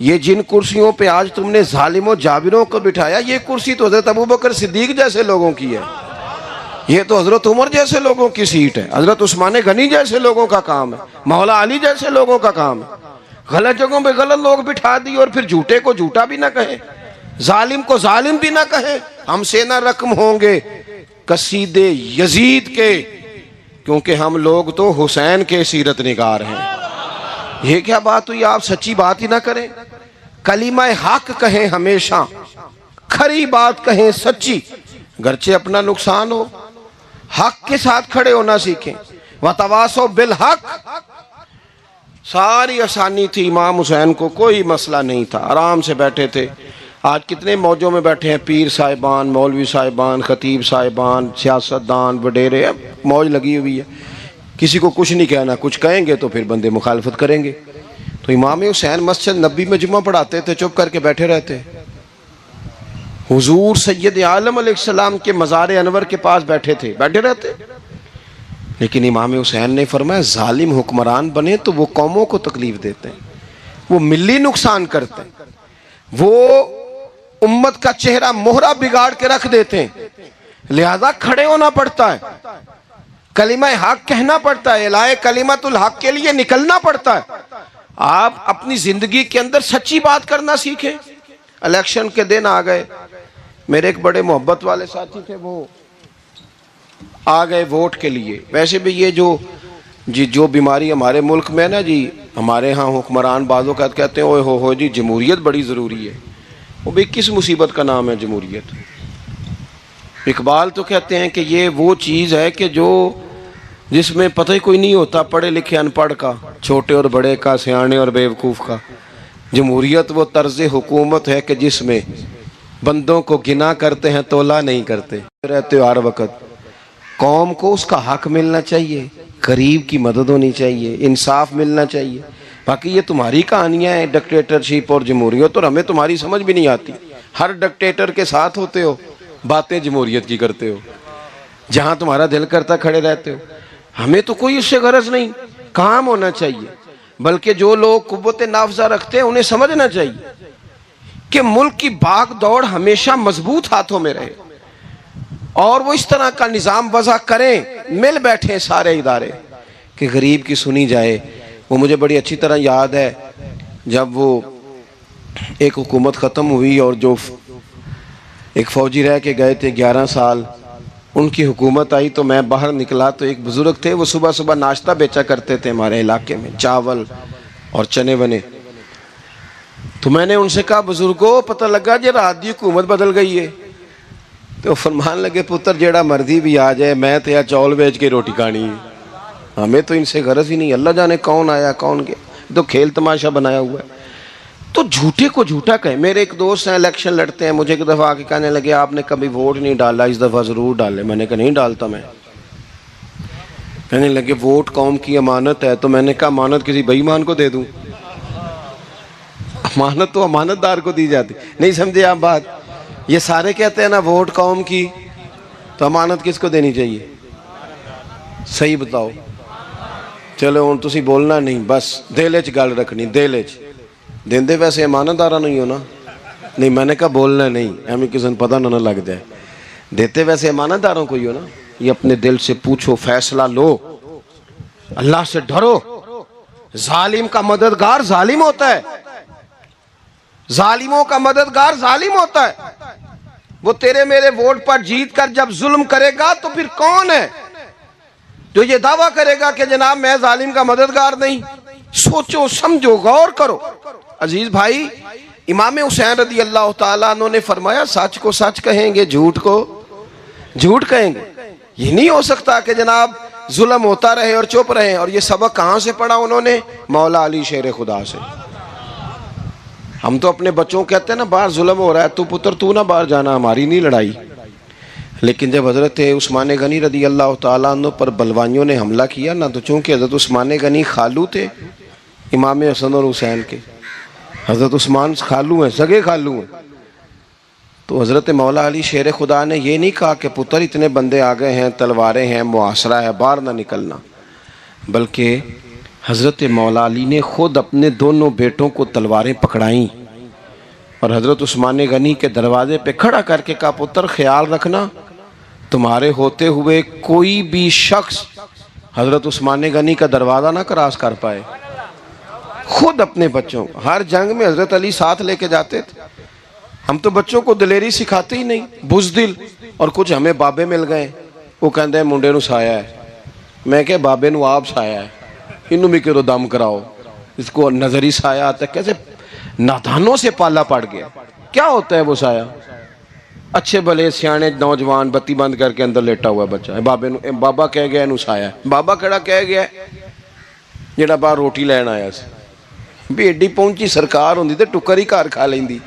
یہ جن کرسیوں پہ آج تم نے ظالموں جابروں کو بٹھایا، یہ کرسی تو حضرت ابوبکر صدیق جیسے لوگوں کی ہے، یہ تو حضرت عمر جیسے لوگوں کی سیٹ ہے، حضرت عثمان غنی جیسے لوگوں کا کام ہے، مولا علی جیسے لوگوں کا کام ہے۔ غلط جگہوں پہ غلط لوگ بٹھا دی اور پھر جھوٹے کو جھوٹا بھی نہ کہیں، ظالم کو ظالم بھی نہ کہیں۔ ہم سے نہ رقم ہوں گے قصیدے یزید کے، کیونکہ ہم لوگ تو حسین کے سیرت نگار ہیں۔ یہ کیا بات ہوئی؟ آپ سچی بات ہی نہ کریں، کلمہ حق کہیں، ہمیشہ کھری بات کہیں، سچی، گرچہ اپنا نقصان ہو، حق کے ساتھ کھڑے ہونا سیکھیں۔ وَتَوَاصَوْا بِالْحَقِّ، ساری آسانی تھی، امام حسین کو کوئی مسئلہ نہیں تھا، آرام سے بیٹھے تھے۔ آج کتنے موجوں میں بیٹھے ہیں، پیر صاحبان، مولوی صاحبان، خطیب صاحبان، سیاستدان، وڈیرے، موج لگی ہوئی ہے، کسی کو کچھ نہیں کہنا، کچھ کہیں گے تو پھر بندے مخالفت کریں گے۔ تو امام حسین مسجد نبی میں جمعہ پڑھاتے تھے، چپ کر کے بیٹھے رہتے۔ حضور سید عالم علیہ السلام کے مزار انور کے پاس بیٹھے تھے، بیٹھے رہتے۔ لیکن امام حسین نے فرمایا ظالم حکمران بنے تو وہ قوموں کو تکلیف دیتے ہیں، وہ ملی نقصان کرتے ہیں، وہ امت کا چہرہ مہرہ بگاڑ کے رکھ دیتے ہیں، لہذا کھڑے ہونا پڑتا ہے، کلمہ حق کہنا پڑتا ہے، الہے کلمت الحق کے لیے نکلنا پڑتا ہے۔ آپ اپنی زندگی کے اندر سچی بات کرنا سیکھیں۔ الیکشن کے دن آ گئے، میرے ایک بڑے محبت والے ساتھی تھے، وہ آ گئے ووٹ کے لیے۔ ویسے بھی یہ جو بیماری ہمارے ملک میں نا جی، ہمارے ہاں حکمران بعض اوقات کہتے ہیں اوے ہو جی جمہوریت بڑی ضروری ہے۔ وہ بھی کس مصیبت کا نام ہے جمہوریت؟ اقبال تو کہتے ہیں کہ یہ وہ چیز ہے کہ جس میں پتہ ہی کوئی نہیں ہوتا، پڑھے لکھے ان پڑھ کا، چھوٹے اور بڑے کا، سیانے اور بیوقوف کا۔ جمہوریت وہ طرز حکومت ہے کہ جس میں بندوں کو گنا کرتے ہیں، تولا نہیں کرتے رہتے ہو ہر وقت۔ قوم کو اس کا حق ملنا چاہیے، غریب کی مدد ہونی چاہیے، انصاف ملنا چاہیے۔ باقی یہ تمہاری کہانیاں ہیں ڈکٹیٹرشپ اور جمہوریت، اور ہمیں تمہاری سمجھ بھی نہیں آتی۔ ہر ڈکٹیٹر کے ساتھ ہوتے ہو، باتیں جمہوریت کی کرتے ہو، جہاں تمہارا دل کرتا کھڑے رہتے ہو۔ ہمیں تو کوئی اس سے غرض نہیں، کام ہونا چاہیے۔ بلکہ جو لوگ قوت نافذہ رکھتے ہیں انہیں سمجھنا چاہیے کہ ملک کی بھاگ دوڑ ہمیشہ مضبوط ہاتھوں میں رہے، اور وہ اس طرح کا نظام وضع کریں، مل بیٹھیں سارے ادارے کہ غریب کی سنی جائے۔ وہ مجھے بڑی اچھی طرح یاد ہے جب وہ ایک حکومت ختم ہوئی اور جو ایک فوجی رہ کے گئے تھے 11 سال، ان کی حکومت آئی تو میں باہر نکلا تو ایک بزرگ تھے، وہ صبح صبح ناشتہ بیچا کرتے تھے ہمارے علاقے میں، چاول اور چنے بنے۔ تو میں نے ان سے کہا بزرگوں پتہ لگا جی رات دی حکومت بدل گئی ہے. تو فرمان لگے پتر جیڑا مرضی بھی آ جائے میں تو چول بیچ کے روٹی کھانی ہے, ہمیں تو ان سے غرض ہی نہیں. اللہ جانے کون آیا کون گیا, تو کھیل تماشا بنایا ہوا ہے. تو جھوٹے کو جھوٹا کہیں. میرے ایک دوست ہیں الیکشن لڑتے ہیں, مجھے ایک دفعہ آ کے کہنے لگے آپ نے کبھی ووٹ نہیں ڈالا, اس دفعہ ضرور ڈالے. میں نے کہا نہیں ڈالتا میں. کہنے لگے ووٹ قوم کی امانت ہے. تو میں نے کہا امانت کسی بے ایمان کو دے دوں؟ امانت تو امانت دار کو دی جاتی. نہیں سمجھے آپ بات؟ یہ سارے کہتے ہیں نا ووٹ قوم کی, تو امانت کس کو دینی چاہیے؟ صحیح بتاؤ. چلو ہوں تسی بولنا نہیں, بس دل وچ گل رکھنی. دل وچ دیندے ویسے امانت دارا نہیں ہو نا. نہیں میں نے کہا بولنا نہیں, ہمیں کسی نے پتہ نہ لگ جائے. دیتے ویسے امانت داروں کو ہی ہو نا. یہ اپنے دل سے پوچھو, فیصلہ لو, اللہ سے ڈرو. ظالم کا مددگار ظالم ہوتا ہے, ظالموں کا مددگار ظالم ہوتا ہے. وہ تیرے میرے ووٹ پر جیت کر جب ظلم کرے گا تو پھر کون ہے جو یہ دعویٰ کرے گا کہ جناب میں ظالم کا مددگار نہیں؟ سوچو سمجھو غور کرو. عزیز بھائی, امام حسین رضی اللہ تعالیٰ عنہ نے فرمایا سچ کو سچ کہیں گے, جھوٹ کو جھوٹ کہیں گے. یہ نہیں ہو سکتا کہ جناب ظلم ہوتا رہے اور چپ رہے. اور یہ سبق کہاں سے پڑھا انہوں نے؟ مولا علی شیر خدا سے. ہم تو اپنے بچوں کو کہتے ہیں نا باہر ظلم ہو رہا ہے, تو پتر تو نہ باہر جانا, ہماری نہیں لڑائی. لیکن جب حضرت عثمان غنی رضی اللہ تعالیٰ عنہ پر بلوائیوں نے حملہ کیا نا, تو چونکہ حضرت عثمان غنی خالو تھے امام حسن اور حسین کے, حضرت عثمان خالو ہیں, سگے خالو ہیں, تو حضرت مولا علی شیر خدا نے یہ نہیں کہا کہ پتر اتنے بندے آ گئے ہیں, تلواریں ہیں, محاصرہ ہے, باہر نہ نکلنا. بلکہ حضرت مولا علی نے خود اپنے دونوں بیٹوں کو تلواریں پکڑائیں اور حضرت عثمان غنی کے دروازے پہ کھڑا کر کے کہا پتر خیال رکھنا تمہارے ہوتے ہوئے کوئی بھی شخص حضرت عثمان غنی کا دروازہ نہ کراس کر پائے. خود اپنے بچوں, ہر جنگ میں حضرت علی ساتھ لے کے جاتے تھے. ہم تو بچوں کو دلیری سکھاتے ہی نہیں, بزدل. اور کچھ ہمیں بابے مل گئے, وہ کہندے ہیں منڈے نو سایا ہے. میں کہ بابے نو آپ سایا ہے, انہوں بھی کرو دم کراؤ. اس کو نظری سایہ آتا ہے. کیسے نادانوں سے پالا پڑ گیا. کیا ہوتا ہے وہ سایہ؟ اچھے بھلے سیانے نوجوان بتی بند کر کے اندر لیٹا ہوا بچہ ہے, بابا کہہ گیا انہوں سایا ہے. بابا کہڑا کہہ گیا جڑا باہر روٹی لین آیا سی, بھی ایڈی پہنچی سرکار ہوندی تے ٹکر ہی گھر کھا لیندی.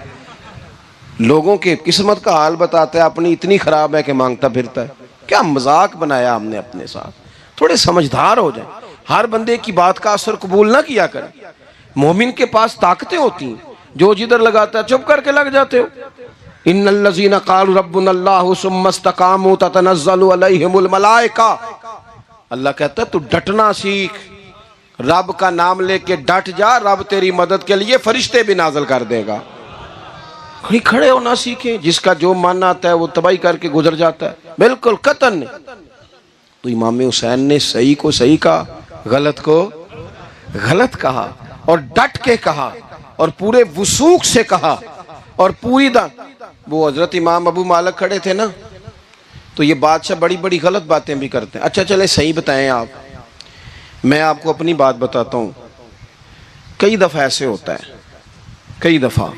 لوگوں کے قسمت کا حال بتاتا ہے, اپنی اتنی خراب ہے کہ مانگتا پھرتا ہے. کیا مذاق بنایا ہم نے اپنے ساتھ. تھوڑے سمجھدار ہو جائیں, ہر بندے کی بات کا اثر قبول نہ کیا کریں. مومن کے پاس طاقتیں ہوتی ہیں, جو جدھر لگاتا ہے چپ کر کے لگ جاتے ہو. ان الذین قالوا ربنا اللہ ثم استقاموا تتنزل علیہم الملائکہ. اللہ کہتا ہے تو ڈٹنا سیکھ, رب کا نام لے کے ڈٹ جا, رب تیری مدد کے لیے فرشتے بھی نازل کر دے گا. کہیں کھڑے ہونا سیکھیں, جس کا جو ماننا آتا ہے وہ تباہی کر کے گزر جاتا ہے. بالکل قطن نہیں. تو امام حسین نے صحیح کو صحیح کہا, غلط کو غلط کہا, اور ڈٹ کے کہا, اور پورے وثوق سے کہا, اور پوری وہ حضرت امام ابو مالک کھڑے تھے نا, تو یہ بادشاہ بڑی بڑی غلط باتیں بھی کرتے ہیں. اچھا چلیں صحیح بتائیں آپ. میں آپ کو اپنی بات بتاتا ہوں. کئی دفعہ ایسے ہوتا ہے, کئی دفعہ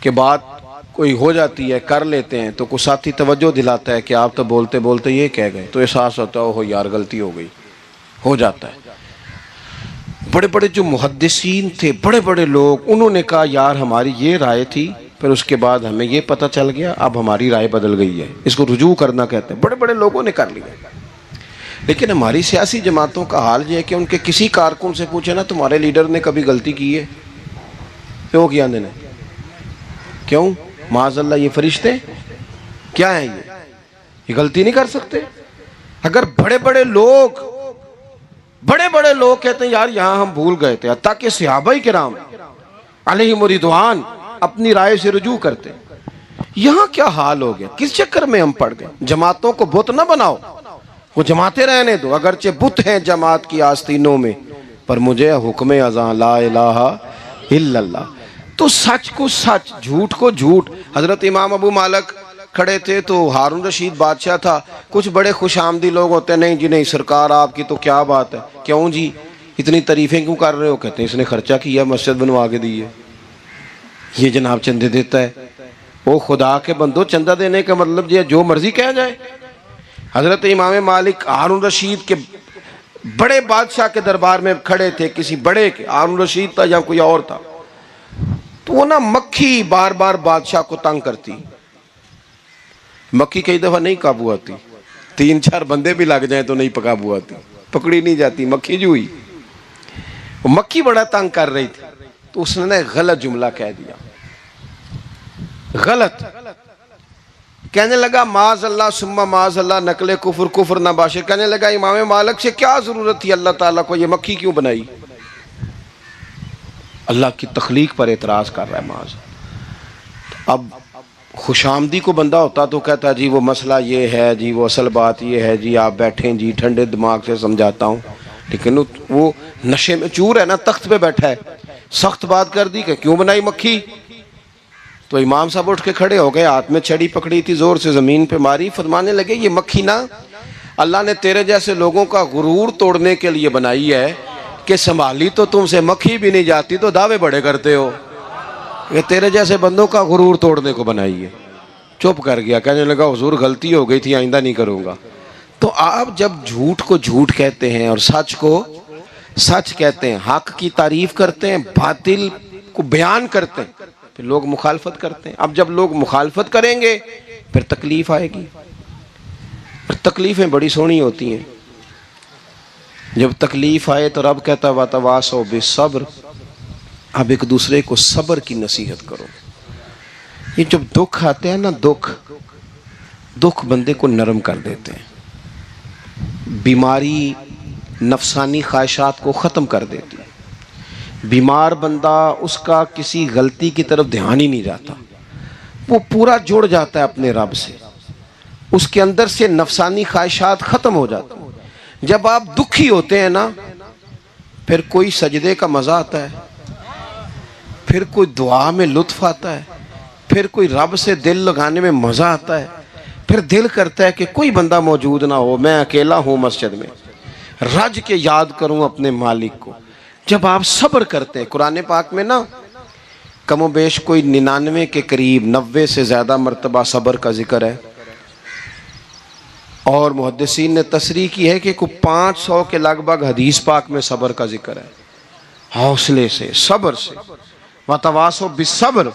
کہ بات کوئی ہو جاتی ہے, کر لیتے ہیں, تو کوئی ساتھی توجہ دلاتا ہے کہ آپ تو بولتے بولتے یہ کہہ گئے, تو احساس ہوتا ہے اوہ یار غلطی ہو گئی. ہو جاتا ہے. بڑے بڑے جو محدثین تھے, بڑے بڑے لوگ, انہوں نے کہا یار ہماری یہ رائے تھی, پھر اس کے بعد ہمیں یہ پتہ چل گیا, اب ہماری رائے بدل گئی ہے. اس کو رجوع کرنا کہتے ہیں. بڑے بڑے لوگوں نے کر لیا. لیکن ہماری سیاسی جماعتوں کا حال یہ ہے کہ ان کے کسی کارکن سے پوچھے نا تمہارے لیڈر نے کبھی غلطی کی ہے, کیوں کیا نے, کیوں معاذ اللہ یہ فرشتے کیا ہیں, یہ غلطی نہیں کر سکتے. اگر بڑے بڑے لوگ کہتے ہیں یار یہاں ہم بھول گئے تھے, حتیٰ کہ صحابہ کرام علیہم رضوان اپنی رائے سے رجوع کرتے, یہاں کیا حال ہو گیا, کس چکر میں ہم پڑ گئے. جماعتوں کو بت نہ بناؤ, وہ جماعتیں رہنے دو, اگرچہ بت ہیں جماعت کی آستینوں میں, پر مجھے حکم اذاں لا الہ الا اللہ. تو سچ کو سچ, جھوٹ کو جھوٹ. حضرت امام ابو مالک کھڑے تھے تو ہارون رشید بادشاہ تھا. کچھ بڑے خوش آمدی لوگ ہوتے ہیں, نہیں جی نہیں سرکار آپ کی تو کیا بات ہے, کیوں جی اتنی تعریفیں کیوں کر رہے ہو, کہتے ہیں اس نے خرچہ کیا مسجد بنوا کے دی ہے. یہ جناب چندے دیتا ہے. وہ خدا کے بندو، چندہ دینے کا مطلب یہ جو مرضی کہا جائے. حضرت امام مالک ہارون رشید کے بڑے بادشاہ کے دربار میں کھڑے تھے، کسی بڑے کے، ہارون رشید تھا یا کوئی اور تھا، تو وہ نا مکھی بار بار بادشاہ کو تنگ کرتی. مکھی کئی دفعہ نہیں قابو آتی، 3-4 بندے بھی لگ جائیں تو نہیں قابو آتی، پکڑی نہیں جاتی. مکھی جو ہوئی، وہ مکھی بڑا تنگ کر رہی تھی، تو اس نے غلط جملہ کہہ دیا. غلط کہنے لگا معاذ اللہ ثم معاذ اللہ، نقل کفر کفر نہ باشے. کہنے لگا امام مالک سے کیا ضرورت تھی اللہ تعالیٰ کو یہ مکھی کیوں بنائی؟ اللہ کی تخلیق پر اعتراض کر رہا ہے معاذ. اب خوش آمدی کو بندہ ہوتا تو کہتا جی وہ مسئلہ یہ ہے جی، وہ اصل بات یہ ہے جی، آپ بیٹھیں جی، ٹھنڈے دماغ سے سمجھاتا ہوں. لیکن وہ نشے میں چور ہے نا، تخت پہ بیٹھا ہے، سخت بات کر دی کہ کیوں بنائی مکھی. تو امام صاحب اٹھ کے کھڑے ہو گئے، ہاتھ میں چھڑی پکڑی تھی، زور سے زمین پہ ماری. فرمانے لگے یہ مکھی نا اللہ نے تیرے جیسے لوگوں کا غرور توڑنے کے لیے بنائی ہے کہ سنبھالی تو تم سے مکھی بھی نہیں جاتی تو دعوے بڑے کرتے ہو. یہ تیرے جیسے بندوں کا غرور توڑنے کو بنائی ہے. چپ کر گیا، کہنے لگا حضور غلطی ہو گئی تھی، آئندہ نہیں کروں گا. تو آپ جب جھوٹ کو جھوٹ کہتے ہیں اور سچ کو سچ کہتے ہیں، حق کی تعریف کرتے ہیں، باطل کو بیان کرتے ہیں، پھر لوگ مخالفت کرتے ہیں. اب جب لوگ مخالفت کریں گے پھر تکلیف آئے گی. اور تکلیفیں بڑی سونی ہوتی ہیں. جب تکلیف آئے تو رب کہتا وَتَوَاصَوْا بِالصَّبْرِ، اب ایک دوسرے کو صبر کی نصیحت کرو. یہ جب دکھ آتے ہیں نا، دکھ بندے کو نرم کر دیتے ہیں. بیماری نفسانی خواہشات کو ختم کر دیتی ہے. بیمار بندہ، اس کا کسی غلطی کی طرف دھیان ہی نہیں جاتا، وہ پورا جڑ جاتا ہے اپنے رب سے، اس کے اندر سے نفسانی خواہشات ختم ہو جاتی ہیں. جب آپ دکھی ہوتے ہیں نا، پھر کوئی سجدے کا مزہ آتا ہے، پھر کوئی دعا میں لطف آتا ہے، پھر کوئی رب سے دل لگانے میں مزہ آتا ہے، پھر دل کرتا ہے کہ کوئی بندہ موجود نہ ہو، میں اکیلا ہوں مسجد میں، رج کے یاد کروں اپنے مالک کو. جب آپ صبر کرتے ہیں، قرآن پاک میں نا کم و بیش کوئی 99 کے قریب 90 سے زیادہ مرتبہ صبر کا ذکر ہے، اور محدثین نے تصریح کی ہے کہ کوئی 500 کے لگ بھگ حدیث پاک میں صبر کا ذکر ہے. حوصلے سے، صبر سے. وَتَوَاصَوْا بِالصَّبْرِ،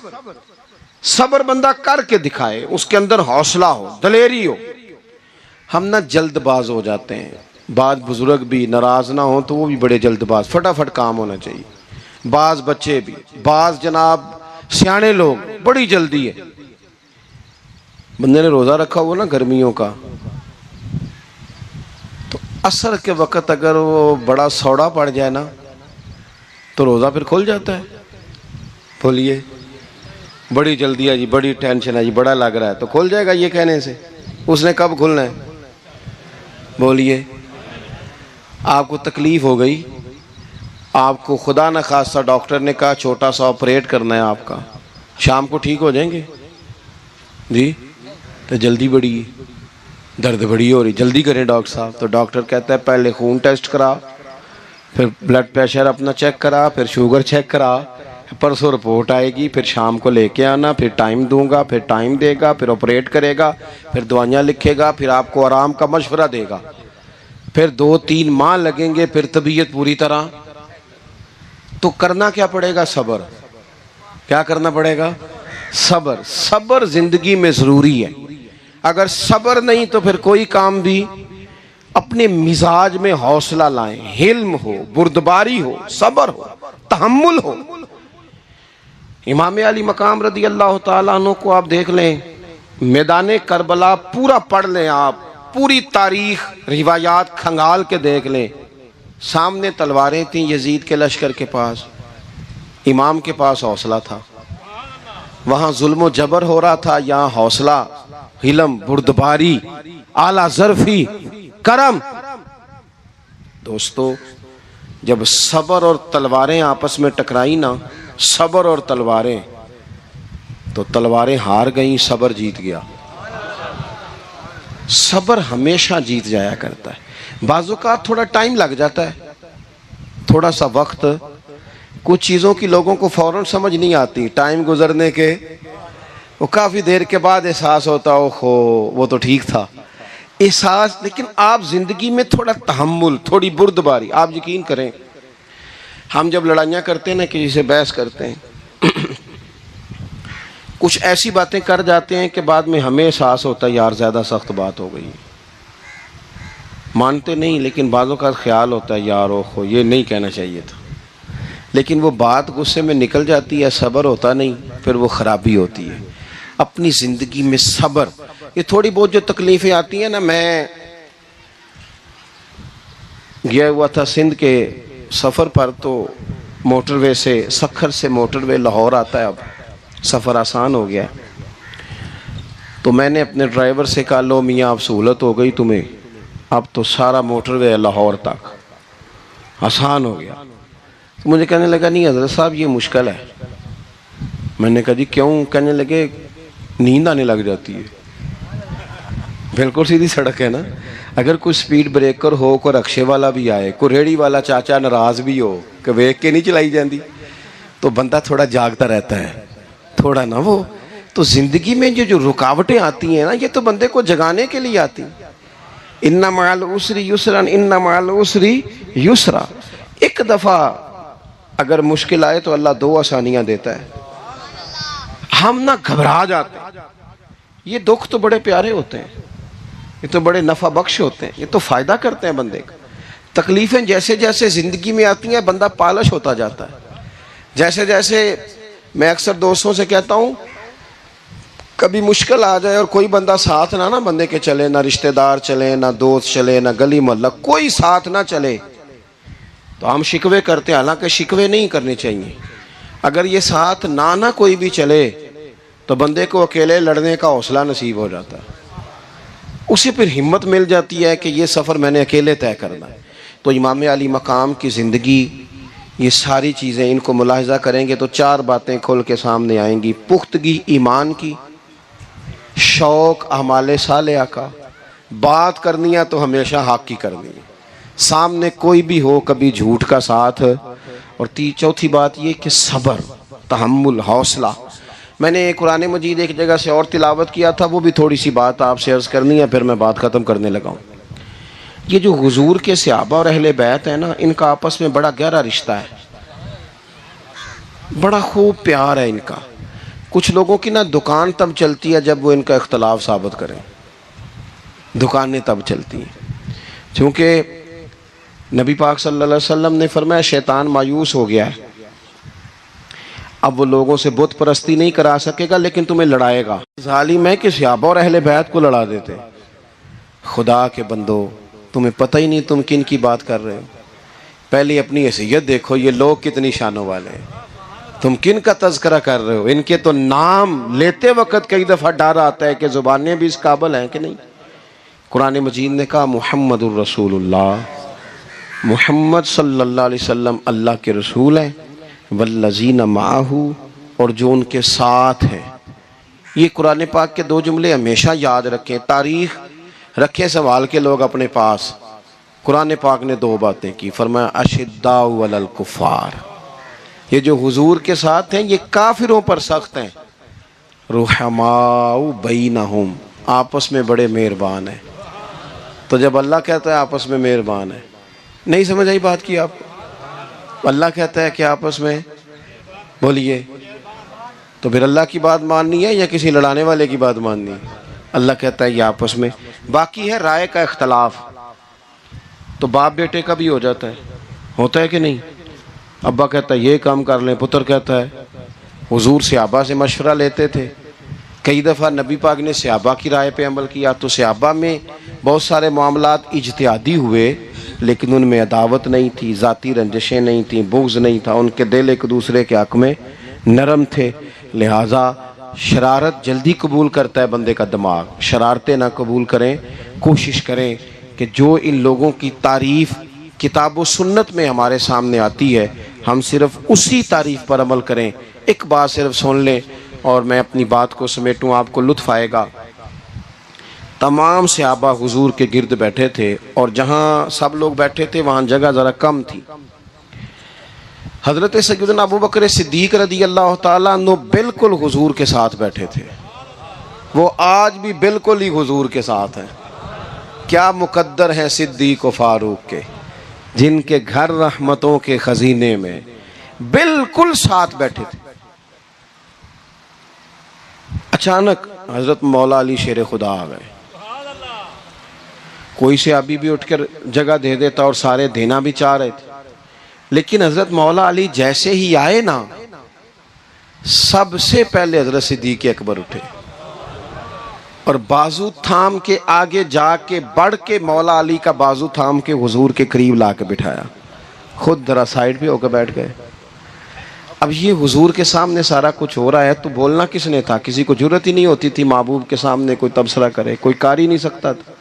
صبر بندہ کر کے دکھائے، اس کے اندر حوصلہ ہو، دلیری ہو. ہم نا جلد باز ہو جاتے ہیں. بعض بزرگ بھی ناراض نہ ہوں تو وہ بھی بڑے جلد باز، فٹافٹ کام ہونا چاہیے. بعض بچے بھی، بعض جناب سیانے لوگ، بڑی جلدی ہے. بندے نے روزہ رکھا ہوا نا گرمیوں کا، تو عصر کے وقت اگر وہ بڑا سوڑا پڑ جائے نا تو روزہ پھر کھل جاتا ہے. بولیے بڑی جلدی ہے جی، بڑی ٹینشن ہے جی، بڑا لگ رہا ہے، تو کھل جائے گا یہ کہنے سے. اس نے کب کھلنا ہے؟ بولیے. آپ کو تکلیف ہو گئی، آپ کو خدا نہ خواستہ ڈاکٹر نے کہا چھوٹا سا آپریٹ کرنا ہے آپ کا، شام کو ٹھیک ہو جائیں گے جی؟ تو جلدی بڑی ہے، درد بڑی ہو رہی، جلدی کریں ڈاکٹر صاحب. تو ڈاکٹر کہتا ہے پہلے خون ٹیسٹ کرا، پھر بلڈ پریشر اپنا چیک کرا، پھر شوگر چیک کرا، پرسوں رپورٹ آئے گی، پھر شام کو لے کے آنا، پھر ٹائم دوں گا، پھر ٹائم دے گا، پھر آپریٹ کرے گا، پھر دوائیاں لکھے گا، پھر آپ کو آرام کا مشورہ دے گا، پھر 2-3 ماہ لگیں گے، پھر طبیعت پوری طرح. تو کرنا کیا پڑے گا؟ صبر. کیا کرنا پڑے گا؟ صبر. صبر زندگی میں ضروری ہے. اگر صبر نہیں تو پھر کوئی کام بھی. اپنے مزاج میں حوصلہ لائیں، حلم ہو، بردباری ہو، صبر ہو، تحمل ہو. امام علی مقام رضی اللہ تعالیٰ عنہ کو آپ دیکھ لیں، میدان کربلا پورا پڑھ لیں، آپ پوری تاریخ روایات کھنگال کے دیکھ لیں. سامنے تلواریں تھیں یزید کے لشکر کے پاس، امام کے پاس حوصلہ تھا. وہاں ظلم و جبر ہو رہا تھا، یہاں حوصلہ، حلم، بردباری، اعلیٰ ظرفی، کرم. دوستو جب صبر اور تلواریں آپس میں ٹکرائی نا، صبر اور تلواریں، تو تلواریں ہار گئیں، صبر جیت گیا. صبر ہمیشہ جیت جایا کرتا ہے. بعض اوقات تھوڑا ٹائم لگ جاتا ہے، تھوڑا سا وقت کچھ چیزوں کی لوگوں کو فوراً سمجھ نہیں آتی، ٹائم گزرنے کے وہ کافی دیر کے بعد احساس ہوتا ہو وہ تو ٹھیک تھا احساس. لیکن آپ زندگی میں تھوڑا تحمل، تھوڑی بردباری. آپ یقین کریں ہم جب لڑائیاں کرتے ہیں نا، کسی سے بحث کرتے ہیں، کچھ ایسی باتیں کر جاتے ہیں کہ بعد میں ہمیں احساس ہوتا ہے یار زیادہ سخت بات ہو گئی. مانتے نہیں لیکن بعضوں کا خیال ہوتا ہے یار اوہو یہ نہیں کہنا چاہیے تھا. لیکن وہ بات غصے میں نکل جاتی ہے، صبر ہوتا نہیں، پھر وہ خرابی ہوتی ہے. اپنی زندگی میں صبر. یہ تھوڑی بہت جو تکلیفیں آتی ہیں نا، میں گیا ہوا تھا سندھ کے سفر پر، تو موٹر وے سے، سکھر سے موٹر وے لاہور آتا ہے، اب سفر آسان ہو گیا. تو میں نے اپنے ڈرائیور سے کہا لو میاں اب سہولت ہو گئی تمہیں، اب تو سارا موٹر وے لاہور تک آسان ہو گیا. تو مجھے کہنے لگا نہیں حضرت صاحب یہ مشکل ہے. میں نے کہا جی کیوں؟ کہنے لگے نیند آنے لگ جاتی ہے. بالکل سیدھی سڑک ہے نا، اگر کوئی سپیڈ بریکر ہو، کوئی رکشے والا بھی آئے، کوئی ریڑھی والا چاچا ناراض بھی ہو کہ ویک کے نہیں چلائی جاندی، تو بندہ تھوڑا جاگتا رہتا ہے تھوڑا نا. وہ تو زندگی میں جو رکاوٹیں آتی ہیں نا، یہ تو بندے کو جگانے کے لیے آتی ہیں. ان مع العسر یسرا ان مع العسر یسرا. ایک دفعہ اگر مشکل آئے تو اللہ دو آسانیاں دیتا ہے. ہم نہ گھبرا جاتے ہیں. یہ دکھ تو بڑے پیارے ہوتے ہیں، یہ تو بڑے نفع بخش ہوتے ہیں، یہ تو فائدہ کرتے ہیں بندے کا. تکلیفیں جیسے جیسے زندگی میں آتی ہیں بندہ پالش ہوتا جاتا ہے. جیسے جیسے میں اکثر دوستوں سے کہتا ہوں کبھی مشکل آ جائے اور کوئی بندہ ساتھ نہ بندے کے چلے، نہ رشتہ دار چلے، نہ دوست چلے، نہ گلی محلہ کوئی ساتھ نہ چلے، تو ہم شکوے کرتے ہیں. حالانکہ شکوے نہیں کرنے چاہیے. اگر یہ ساتھ نہ کوئی بھی چلے تو بندے کو اکیلے لڑنے کا حوصلہ نصیب ہو جاتا ہے. اسے پھر ہمت مل جاتی ہے کہ یہ سفر میں نے اکیلے طے کرنا ہے. تو امام علی مقام کی زندگی، یہ ساری چیزیں ان کو ملاحظہ کریں گے تو چار باتیں کھل کے سامنے آئیں گی. پختگی ایمان کی، شوق اعمال صالحہ کا، بات کرنی ہے تو ہمیشہ حق کی کرنی ہے، سامنے کوئی بھی ہو کبھی جھوٹ کا ساتھ. اور چوتھی بات یہ کہ صبر، تحمل، حوصلہ. میں نے قرآن مجید ایک جگہ سے اور تلاوت کیا تھا، وہ بھی تھوڑی سی بات آپ سے عرض کرنی ہے، پھر میں بات ختم کرنے لگا ہوں. یہ جو حضور کے صحابہ اور اہل بیت ہیں نا، ان کا آپس میں بڑا گہرا رشتہ ہے، بڑا خوب پیار ہے ان کا. کچھ لوگوں کی نا دکان تب چلتی ہے جب وہ ان کا اختلاف ثابت کریں، دکانیں تب چلتی ہیں. چونکہ نبی پاک صلی اللہ علیہ وسلم نے فرمایا شیطان مایوس ہو گیا ہے، اب وہ لوگوں سے بت پرستی نہیں کرا سکے گا لیکن تمہیں لڑائے گا. ظالم ہے کہ صحابہ اور اہل بیت کو لڑا دیتے. خدا کے بندو تمہیں پتہ ہی نہیں تم کن کی بات کر رہے ہو. پہلے اپنی حیثیت دیکھو، یہ لوگ کتنی شانوں والے ہیں، تم کن کا تذکرہ کر رہے ہو. ان کے تو نام لیتے وقت کئی دفعہ ڈر آتا ہے کہ زبانیں بھی اس قابل ہیں کہ نہیں. قرآن مجید نے کہا محمد الرسول اللہ، محمد صلی اللہ علیہ وسلم اللہ کے رسول ہیں، والذین معہ، اور جو ان کے ساتھ ہیں. یہ قرآن پاک کے دو جملے ہمیشہ یاد رکھیں، تاریخ رکھیں سنبھال کے لوگ اپنے پاس. قرآن پاک نے دو باتیں کی، فرمایا اشداء علی الکفار، یہ جو حضور کے ساتھ ہیں یہ کافروں پر سخت ہیں، رحماء بینہم، آپس میں بڑے مہربان ہیں. تو جب اللہ کہتا ہے آپس میں مہربان ہے، نہیں سمجھ آئی بات کی آپ کو؟ اللہ کہتا ہے کہ آپس میں بولیے، تو پھر اللہ کی بات ماننی ہے یا کسی لڑانے والے کی بات ماننی ہے؟ اللہ کہتا ہے یہ آپس میں. باقی ہے رائے کا اختلاف، تو باپ بیٹے کا بھی ہو جاتا ہے، ہوتا ہے کہ نہیں؟ ابا کہتا ہے یہ کام کر لیں، پتر کہتا ہے. حضور صحابہ سے مشورہ لیتے تھے، کئی دفعہ نبی پاک نے صحابہ کی رائے پہ عمل کیا. تو صحابہ میں بہت سارے معاملات اجتہادی ہوئے لیکن ان میں عداوت نہیں تھی، ذاتی رنجشیں نہیں تھیں، بغض نہیں تھا، ان کے دل ایک دوسرے کے حق میں نرم تھے. لہٰذا شرارت جلدی قبول کرتا ہے بندے کا دماغ، شرارتیں نہ قبول کریں. کوشش کریں کہ جو ان لوگوں کی تعریف کتاب و سنت میں ہمارے سامنے آتی ہے ہم صرف اسی تعریف پر عمل کریں. ایک بات صرف سن لیں اور میں اپنی بات کو سمیٹوں، آپ کو لطف آئے گا. تمام صحابہ حضور کے گرد بیٹھے تھے اور جہاں سب لوگ بیٹھے تھے وہاں جگہ ذرا کم تھی. حضرت سیدنا ابو بکر صدیق رضی اللہ تعالیٰ عنہ بالکل حضور کے ساتھ بیٹھے تھے، وہ آج بھی بالکل ہی حضور کے ساتھ ہیں۔ کیا مقدر ہیں صدیق و فاروق کے، جن کے گھر رحمتوں کے خزینے میں بالکل ساتھ بیٹھے تھے۔ اچانک حضرت مولا علی شیر خدا آ گئے۔ کوئی سے ابھی بھی اٹھ کر جگہ دے دیتا اور سارے دینا بھی چاہ رہے تھے، لیکن حضرت مولا علی جیسے ہی آئے نا، سب سے پہلے حضرت صدیق اکبر اٹھے اور بازو تھام کے آگے جا کے بڑھ کے مولا علی کا بازو تھام کے حضور کے قریب لا کے بٹھایا، خود ذرا سائیڈ پہ ہو کے بیٹھ گئے۔ اب یہ حضور کے سامنے سارا کچھ ہو رہا ہے تو بولنا کس نے تھا؟ کسی کو جرت ہی نہیں ہوتی تھی محبوب کے سامنے کوئی تبصرہ کرے، کوئی کر ہی نہیں سکتا تھا،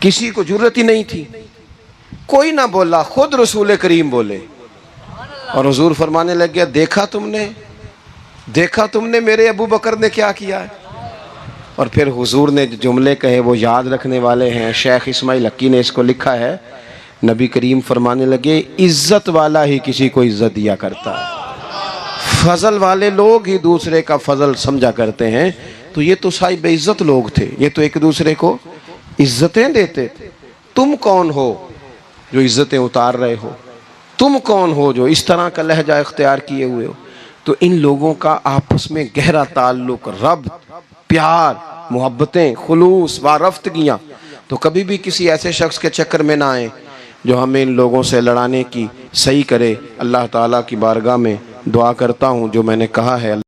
کسی کو جرت ہی نہیں تھی، کوئی نہ بولا، خود رسول کریم بولے اور حضور فرمانے لگ گیا، دیکھا تم نے میرے ابو بکر نے کیا کیا ہے؟ اور پھر حضور نے جو جملے کہے وہ یاد رکھنے والے ہیں، شیخ اسماعیل حقی نے اس کو لکھا ہے، نبی کریم فرمانے لگے، عزت والا ہی کسی کو عزت دیا کرتا ہے، فضل والے لوگ ہی دوسرے کا فضل سمجھا کرتے ہیں۔ تو یہ تو صاحب عزت لوگ تھے، یہ تو ایک دوسرے کو عزتیں دیتے تھے۔ تم کون ہو جو عزتیں اتار رہے ہو؟ تم کون ہو جو اس طرح کا لہجہ اختیار کیے ہوئے ہو؟ تو ان لوگوں کا آپس میں گہرا تعلق، ربط، پیار، محبتیں، خلوص، وارفتگیاں، تو کبھی بھی کسی ایسے شخص کے چکر میں نہ آئیں جو ہمیں ان لوگوں سے لڑانے کی صحیح کرے۔ اللہ تعالیٰ کی بارگاہ میں دعا کرتا ہوں جو میں نے کہا ہے